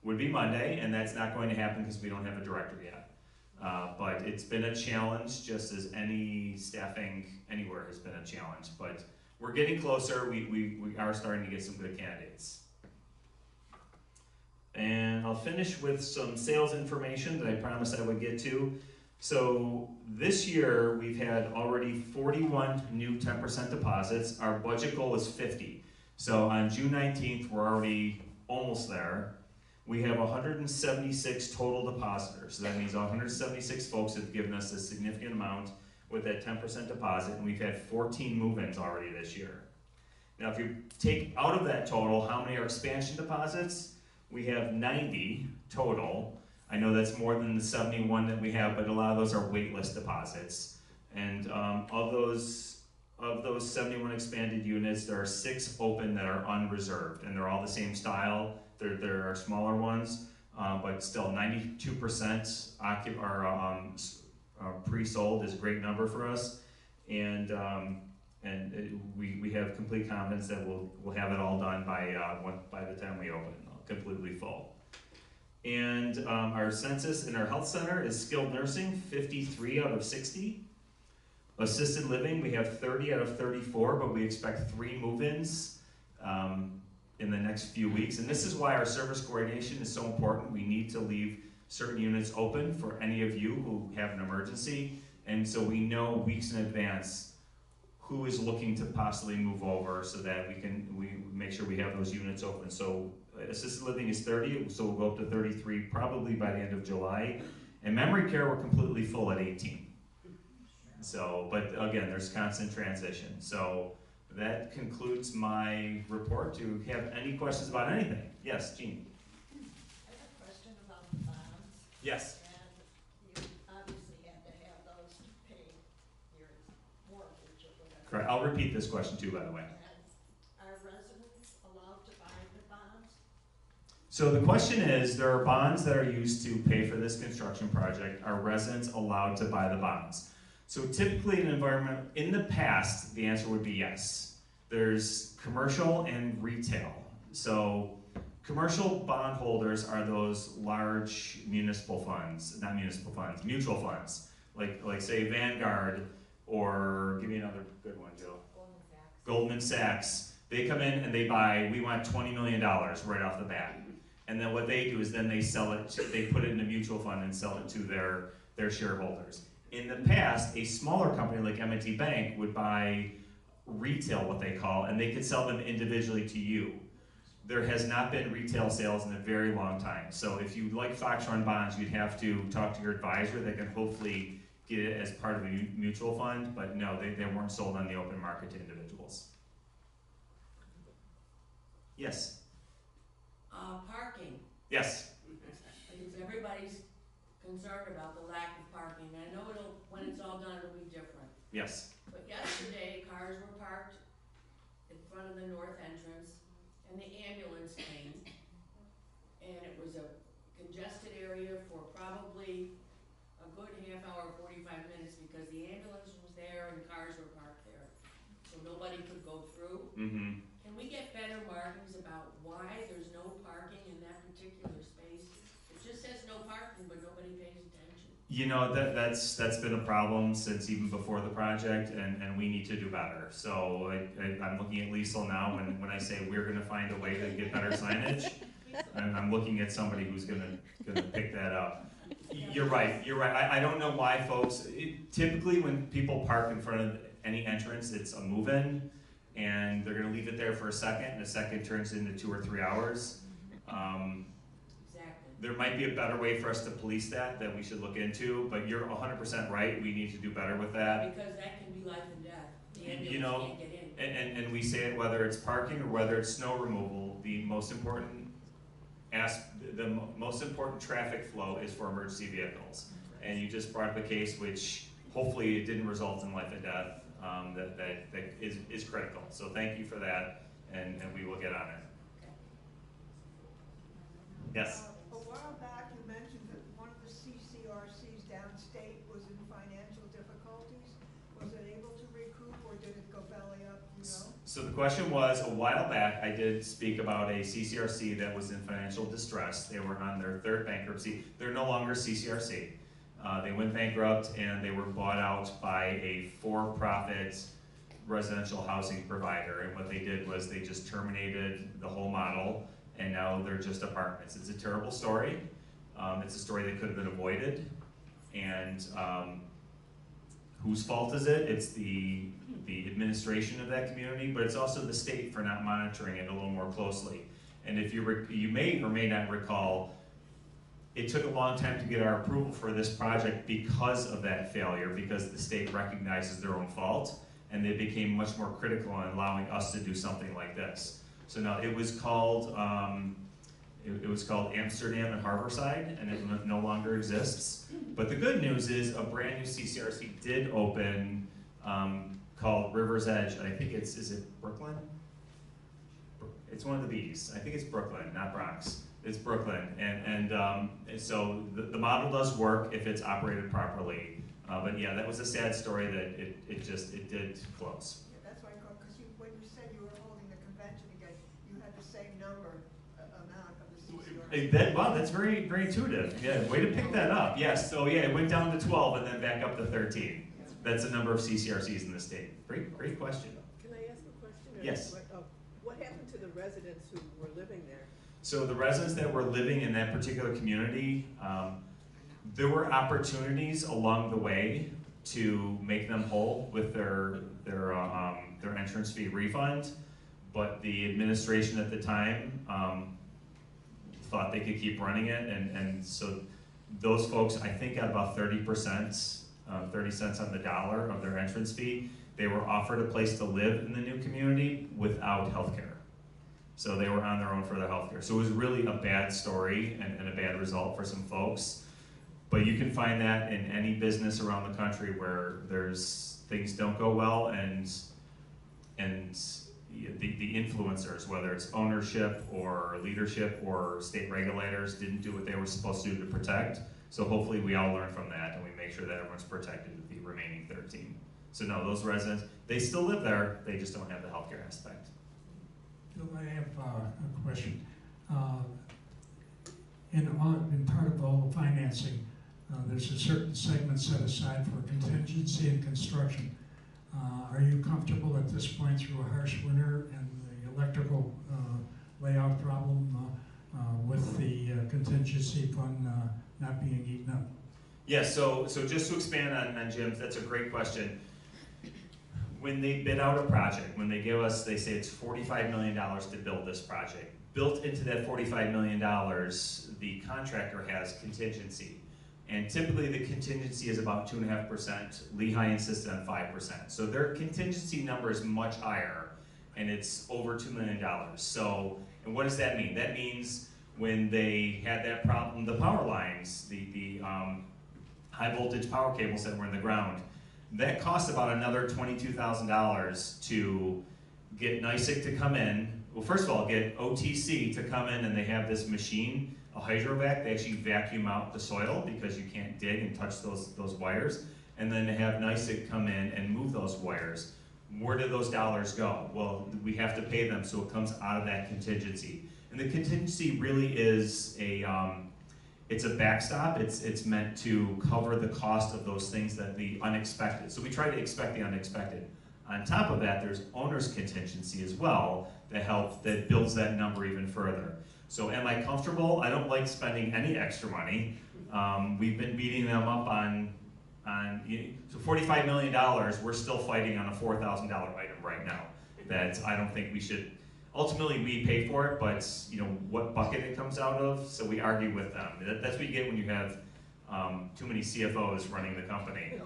would be Monday, and that's not going to happen because we don't have a director yet. But it's been a challenge, just as any staffing anywhere has been a challenge. But we're getting closer. We are starting to get some good candidates. And I'll finish with some sales information that I promised I would get to. So this year we've had already 41 new 10% deposits. Our budget goal is 50. So on June 19th, we're already almost there. We have 176 total depositors. So that means 176 folks have given us a significant amount with that 10% deposit, and we've had 14 move-ins already this year. Now, if you take out of that total, how many are expansion deposits? We have 90 total. I know that's more than the 71 that we have, but a lot of those are wait list deposits. And of those 71 expanded units, there are 6 open that are unreserved, and they're all the same style. There are smaller ones, but still 92% are pre-sold is a great number for us, and we have complete confidence that we'll have it all done by the time we open, completely full. And our census in our health center is skilled nursing, 53 out of 60. Assisted living, we have 30 out of 34, but we expect 3 move-ins in the next few weeks. And this is why our service coordination is so important. We need to leave certain units open for any of you who have an emergency. And so we know weeks in advance who is looking to possibly move over so that we make sure we have those units open. So assisted living is 30, so we'll go up to 33 probably by the end of July. And memory care, we're completely full at 18. So, but again, there's constant transition. So that concludes my report. Do you have any questions about anything? Yes, Jean. I have a question about the bonds. Yes. And you obviously had to have those to pay your mortgage or whatever. Correct. I'll repeat this question too, by the way. And are residents allowed to buy the bonds? So the question is, there are bonds that are used to pay for this construction project. Are residents allowed to buy the bonds? So typically in an environment, in the past, the answer would be yes. There's commercial and retail. So commercial bond holders are those large mutual funds, like say Vanguard, or give me another good one, Joe. Goldman Sachs. They come in and they buy, we want $20 million right off the bat. And then what they do is then they sell it, they put it in a mutual fund and sell it to their shareholders. In the past, a smaller company like M&T Bank would buy retail, what they call, and they could sell them individually to you. There has not been retail sales in a very long time. So if you like Fox Run bonds, you'd have to talk to your advisor that can hopefully get it as part of a mutual fund, but no, they weren't sold on the open market to individuals. Yes? Parking, Yes? because everybody's concerned about the lack of parking. I know when it's all done, it'll be different. Yes. But yesterday, cars were parked in front of the north entrance, and the ambulance came, and it was a congested area for probably a good half hour, 45 minutes, because the ambulance was there and cars were parked there, so nobody could go through. Mm-hmm. Can we get better markings about why there's no parking in that particular space? It just says no parking, but nobody pays attention. You know, that's been a problem since even before the project, and we need to do better. So I'm looking at Liesl now, when I say we're gonna find a way to get better signage, and I'm looking at somebody who's gonna pick that up. You're right. I don't know why folks, typically when people park in front of any entrance, it's a move-in, and they're gonna leave it there for a second, and a second turns into 2 or 3 hours. Exactly. There might be a better way for us to police that we should look into, but you're 100% right, we need to do better with that. Because that can be life and death. The You know, ambulance can't get in. And we say it whether it's parking or whether it's snow removal, the most important most important traffic flow is for emergency vehicles. And you just brought up a case which hopefully it didn't result in life and death, that is critical. So thank you for that, and we will get on it. Yes? A while back, you mentioned that one of the CCRCs downstate was in financial difficulties. Was it able to recoup, or did it go belly up, you know? So the question was, a while back, I did speak about a CCRC that was in financial distress. They were on their third bankruptcy. They're no longer CCRC. They went bankrupt and they were bought out by a for-profit residential housing provider. And what they did was they just terminated the whole model, and now they're just apartments. It's a terrible story. It's a story that could have been avoided. And whose fault is it? It's the administration of that community, but it's also the state for not monitoring it a little more closely. And if you may or may not recall, it took a long time to get our approval for this project because of that failure, because the state recognizes their own fault, and they became much more critical in allowing us to do something like this. So now it was called Amsterdam and Harborside, and it no longer exists. But the good news is a brand new CCRC did open called River's Edge, and I think is it Brooklyn? It's one of the B's. I think it's Brooklyn, not Bronx. It's Brooklyn, and so the model does work if it's operated properly. But yeah, that was a sad story that it did close. Yeah, that's why I called, because when you said you were holding the convention again, you had the same amount of the CCRC. Wow, that's very, very intuitive. Yeah, way to pick that up. Yes, so yeah, it went down to 12 and then back up to 13. That's the number of CCRCs in the state. Great question. Can I ask a question? Yes. What happened to the residents who were living there? So the residents that were living in that particular community, there were opportunities along the way to make them whole with their entrance fee refund, but the administration at the time thought they could keep running it, and so those folks, I think, got about 30%, 30 cents on the dollar of their entrance fee. They were offered a place to live in the new community without health care. So they were on their own for their health care. So it was really a bad story and a bad result for some folks. But you can find that in any business around the country where things don't go well, and the influencers, whether it's ownership or leadership or state regulators, didn't do what they were supposed to do to protect. So hopefully we all learn from that and we make sure that everyone's protected with the remaining 13. So no, those residents, they still live there, they just don't have the healthcare aspect. Bill, I have a question. In part of all the financing, there's a certain segment set aside for contingency and construction. Are you comfortable at this point through a harsh winter and the electrical layout problem with the contingency fund not being eaten up? Yes, so just to expand on Jim's, that's a great question. When they bid out a project, when they give us, they say it's $45 million to build this project. Built into that $45 million, the contractor has contingency. And typically the contingency is about 2.5%. Lehigh insisted on 5%. So their contingency number is much higher, and it's over $2 million. So, and what does that mean? That means when they had that problem, the power lines, the high voltage power cables that were in the ground, that cost about another $22,000 to get NYSEG to come in. Well, first of all, get OTC to come in, and they have this machine, a hydrovac. They actually vacuum out the soil because you can't dig and touch those wires. And then they have NYSEG come in and move those wires. Where do those dollars go? Well, we have to pay them, so it comes out of that contingency. And the contingency really is it's a backstop. It's meant to cover the cost of those things that the unexpected. So we try to expect the unexpected. On top of that, there's owner's contingency as well that builds that number even further. So am I comfortable? I don't like spending any extra money. We've been beating them up on so $45 million, we're still fighting on a $4,000 item right now. That I don't think we should, ultimately we pay for it, but what bucket it comes out of, so we argue with them. That's what you get when you have too many CFOs running the company.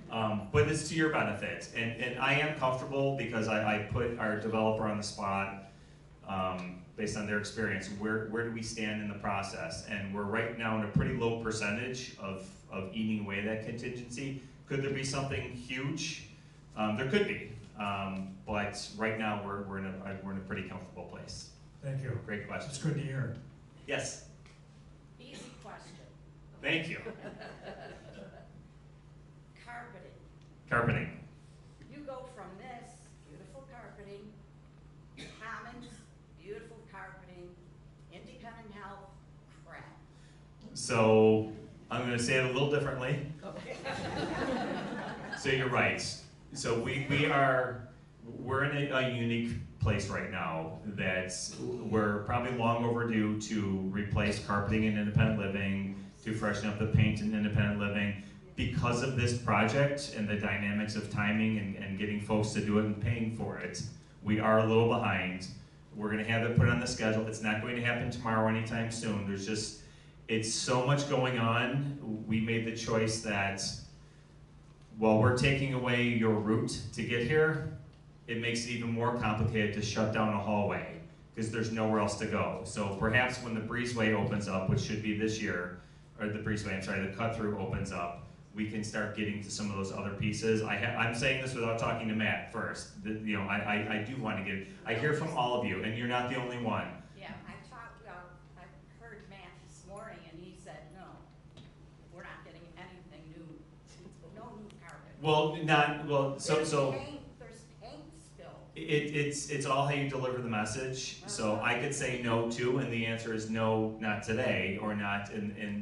But it's to your benefit, and I am comfortable because I put our developer on the spot based on their experience. Where do we stand in the process? And we're right now in a pretty low percentage of eating away that contingency. Could there be something huge? There could be, but right now we're in a pretty comfortable place. Thank you. Great question. It's good to hear. Yes. Easy question. Thank you. Carpeting. Carpeting. You go from this, beautiful carpeting, Commons, beautiful carpeting, independent health, crap. So I'm going to say it a little differently. Okay. So you're right. So we're in a unique place right now that we're probably long overdue to replace carpeting in independent living, to freshen up the paint in independent living. Because of this project and the dynamics of timing and getting folks to do it and paying for it, we are a little behind. We're going to have it put on the schedule. It's not going to happen tomorrow anytime soon. It's so much going on. We made the choice that while we're taking away your route to get here, it makes it even more complicated to shut down a hallway because there's nowhere else to go. So perhaps when the breezeway opens up, which should be this year, or the cut-through opens up, we can start getting to some of those other pieces. I'm saying this without talking to Matt first. I do want to get, I hear from all of you, and you're not the only one. Yeah, I heard Matt this morning, and he said, no, we're not getting anything new, no new carpet. So There's paint still. it's all how you deliver the message. So I could say no too, and the answer is no, not today, or not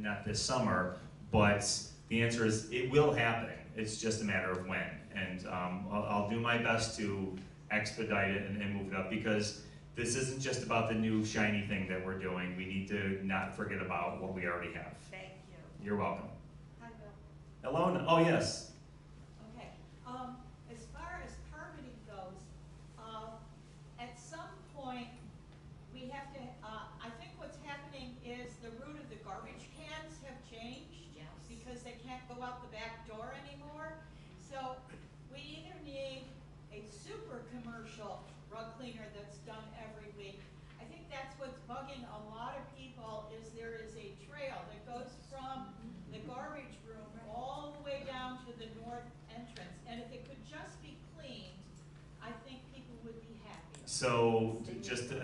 not this summer, but the answer is it will happen. It's just a matter of when. And I'll do my best to expedite it and move it up, because this isn't just about the new shiny thing that we're doing. We need to not forget about what we already have. Thank you. You're welcome. Hi, Bill. Elona, oh yes. Okay, as far as carpeting goes, at some point, we have to, I think what's happening is the route of the garbage cans have changed. Yes. Because they can't go out the back door anymore. So we either need a super commercial rug cleaner that's done every week. I think that's what's bugging a lot of people, is there is a trail that goes from the garbage room all the way down to the north entrance. And if it could just be cleaned, I think people would be happy. So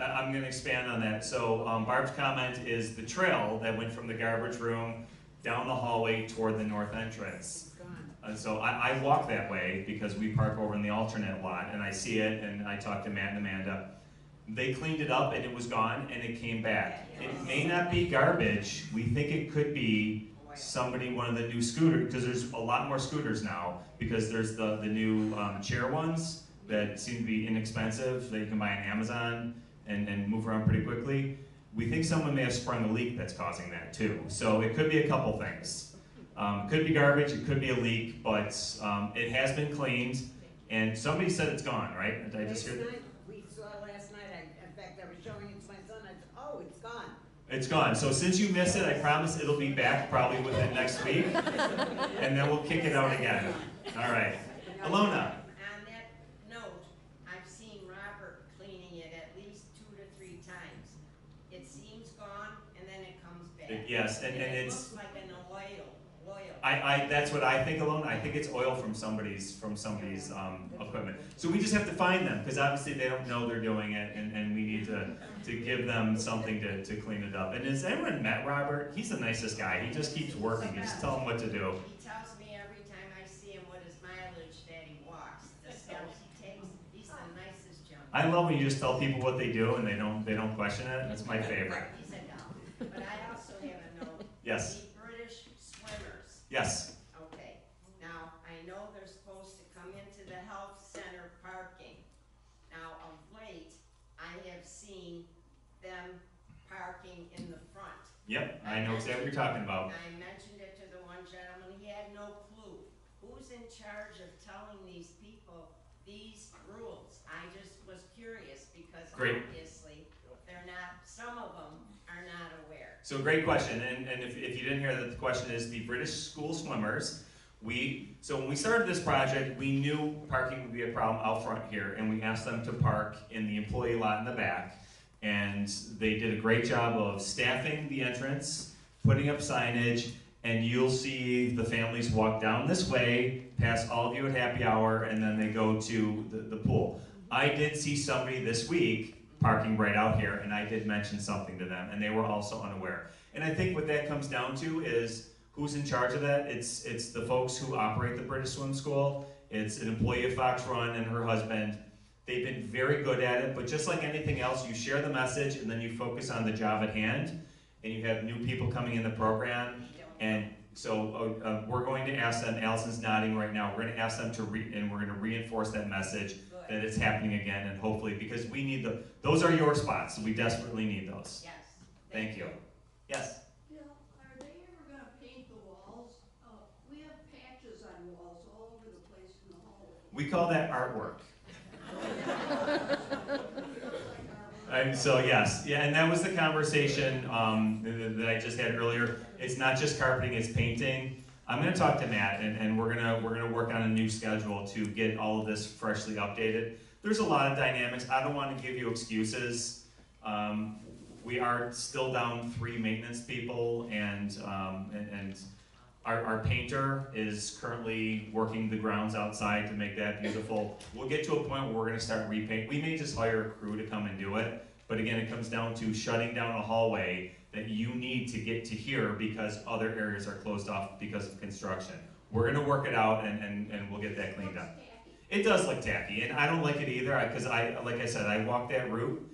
I'm going to expand on that. So Barb's comment is the trail that went from the garbage room down the hallway toward the north entrance. So I walk that way because we park over in the alternate lot, and I see it, and I talked to Matt and Amanda. They cleaned it up and it was gone, and it came back. It may not be garbage. We think it could be somebody, one of the new scooters, because there's a lot more scooters now, because there's the new chair ones that seem to be inexpensive, that you can buy on Amazon and move around pretty quickly. We think someone may have sprung a leak that's causing that too. So it could be a couple things. Could be garbage, it could be a leak, but it has been cleaned, and somebody said it's gone, right? Did I just hear that? We saw last night, in fact, I was showing it to my son, I said, oh, it's gone. It's gone. So since you missed it, I promise it'll be back probably within next week, and then we'll kick it out again. All right. Alona. On that note, I've seen Robert cleaning it at least 2 to 3 times. It seems gone, and then it comes back. Yes, and it it's. looks like an oil. That's what I think, Alone. I think it's oil from somebody's equipment. So we just have to find them, because obviously they don't know they're doing it, and we need to give them something to clean it up. And has anyone met Robert? He's the nicest guy. He just keeps working. You just tell him what to do. He tells me every time I see him what his mileage that he walks, the steps he takes. He's the nicest gentleman. I love when you just tell people what they do and they don't question it. That's my favorite. He's a doll. But I also have a note. Yes. The British swimmers. Yes. Okay, now, I know they're supposed to come into the health center parking. Now, of late, I have seen them parking in the front. Yep, I know exactly what you're talking about. I mentioned it to the one gentleman, he had no clue. Who's in charge of telling these people these rules? I just was curious, because Great. obviously, they're not, some of them are not aware. So great question, and if you didn't hear that, the question is the British school swimmers. So when we started this project, we knew parking would be a problem out front here, and we asked them to park in the employee lot in the back. And they did a great job of staffing the entrance, putting up signage, and you'll see the families walk down this way, past all of you at happy hour, and then they go to the pool. I did see somebody this week parking right out here, and I did mention something to them, and they were also unaware. And I think what that comes down to is who's in charge of that. It's the folks who operate the British Swim School. It's an employee of Fox Run and her husband. They've been very good at it, but just like anything else, you share the message and then you focus on the job at hand, and you have new people coming in the program. And so we're going to ask them, Allison's nodding right now, we're going to ask them and we're going to reinforce that message that it's happening again, and hopefully, because we need those are your spots, we desperately need those. Yes. Thank you. Yes? Bill, are they ever gonna paint the walls? We have patches on walls all over the place in the hallway. We call that artwork. And so yes, yeah, and that was the conversation that I just had earlier. It's not just carpeting, it's painting. I'm going to talk to Matt, and we're gonna work on a new schedule to get all of this freshly updated. There's a lot of dynamics. I don't want to give you excuses. We are still down 3 maintenance people, and our painter is currently working the grounds outside to make that beautiful. We'll get to a point where we're going to start repaint. We may just hire a crew to come and do it, but again, it comes down to shutting down a hallway that you need to get to here because other areas are closed off because of construction. We're going to work it out, and we'll get that cleaned up. It does look tacky, and I don't like it either, because like I said, I walk that route.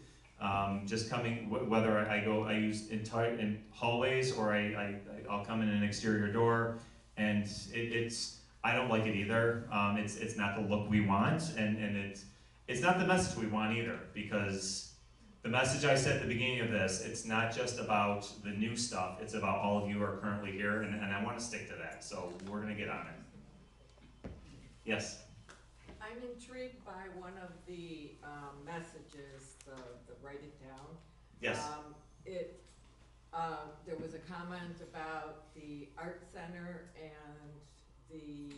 Just coming, whether I use in hallways or I'll come in an exterior door, and I don't like it either. It's not the look we want, and it's not the message we want either, because the message I said at the beginning of this, it's not just about the new stuff, it's about all of you who are currently here, and I want to stick to that, so we're going to get on it. Yes? I'm intrigued by one of the messages, the write it down. Yes. There was a comment about the art center and the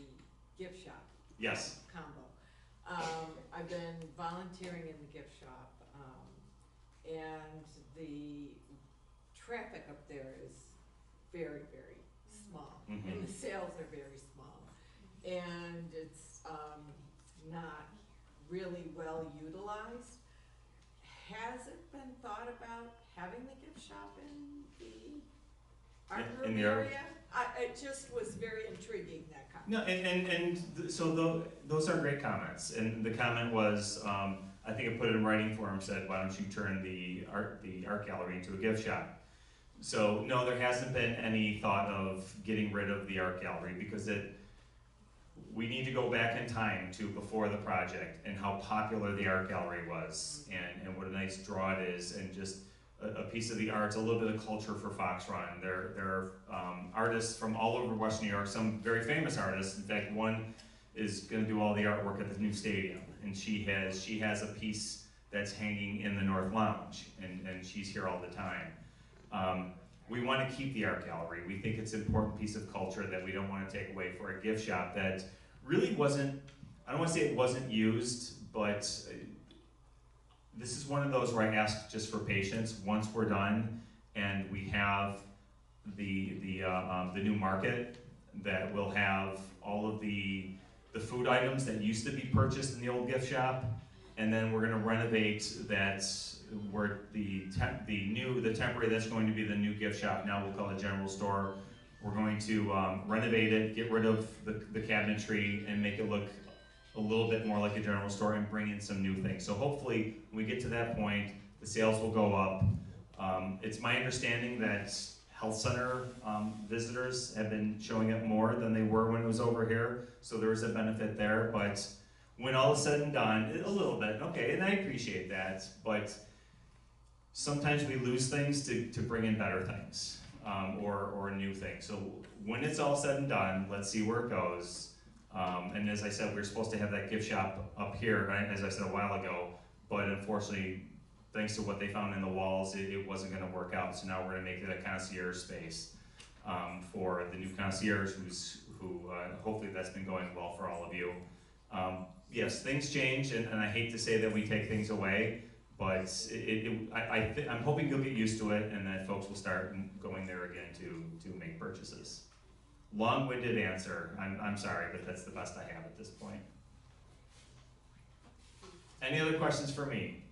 gift shop. Yes. Combo. I've been volunteering in the gift shop, and the traffic up there is very, very small, and the sales are very small, and it's not really well utilized. Has it been thought about having the gift shop in the art room area? It just was very intriguing, that comment. No, so those are great comments, and the comment was, I think I put it in writing form, said, why don't you turn the art gallery into a gift shop? So no, there hasn't been any thought of getting rid of the art gallery, because we need to go back in time to before the project and how popular the art gallery was, and what a nice draw it is, and just a piece of the arts, a little bit of culture for Fox Run. There are artists from all over Western New York, some very famous artists. In fact, one is going to do all the artwork at the new stadium, and she has a piece that's hanging in the North Lounge, and she's here all the time. We want to keep the art gallery. We think it's an important piece of culture that we don't want to take away for a gift shop that really wasn't, I don't want to say it wasn't used, but this is one of those where I ask just for patience. Once we're done and we have the new market, that will have all of the food items that used to be purchased in the old gift shop, and then we're going to renovate that, where the temporary that's going to be the new gift shop, now we'll call it general store. We're going to renovate it, get rid of the cabinetry, and make it look a little bit more like a general store, and bring in some new things. So hopefully, when we get to that point, the sales will go up. It's my understanding that health center visitors have been showing up more than they were when it was over here, so there is a benefit there. But when all is said and done, a little bit, okay, and I appreciate that, but sometimes we lose things to bring in better things, or new things. So when it's all said and done, let's see where it goes. And as I said, we were supposed to have that gift shop up here, right, as I said a while ago, but unfortunately, thanks to what they found in the walls, it wasn't going to work out. So now we're going to make it a concierge space for the new concierge, who hopefully that's been going well for all of you. Yes, things change, and I hate to say that we take things away, but I'm hoping you'll get used to it, and that folks will start going there again to make purchases. Long-winded answer. I'm sorry, but that's the best I have at this point. Any other questions for me?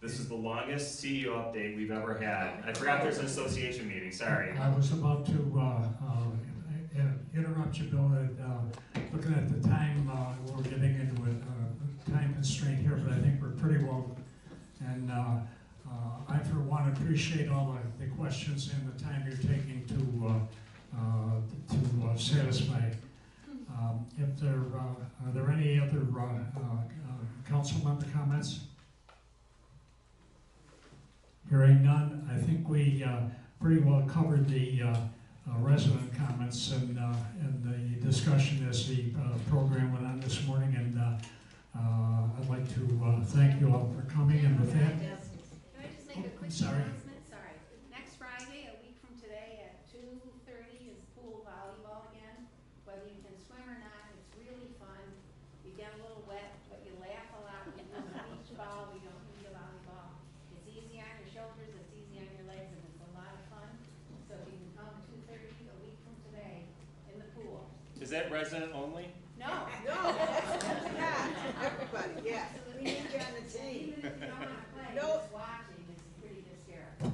This is the longest CEO update we've ever had. I forgot there's an association meeting, sorry. I was about to interrupt you, Bill. Looking at the time, we're getting into a time constraint here, but I think we're pretty well. And I, for one, appreciate all the questions and the time you're taking to satisfy. If there are there any other council member comments? Hearing none, I think we pretty well covered the resident comments and the discussion as the program went on this morning, and I'd like to thank you all for coming, and with that. Can I just make a quick announcement? Sorry. Next Friday, a week from today at 2:30 is pool volleyball again. Whether you can swim or not, it's really fun. You get a little wet, but you laugh a lot. We use a beach ball, we don't use a volleyball. It's easy on your shoulders, it's easy on your legs, and it's a lot of fun. So if you can come 2:30 a week from today in the pool. Is that resident only? No. No, yeah, everybody, yes. We need you on the team. Even if you don't want to play, No. just watching is pretty hysterical,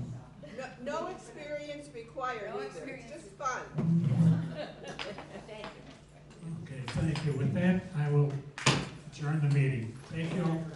so. No experience required No either, experience. it's just fun. Thank you. Okay, thank you. With that, I will adjourn the meeting. Thank you all for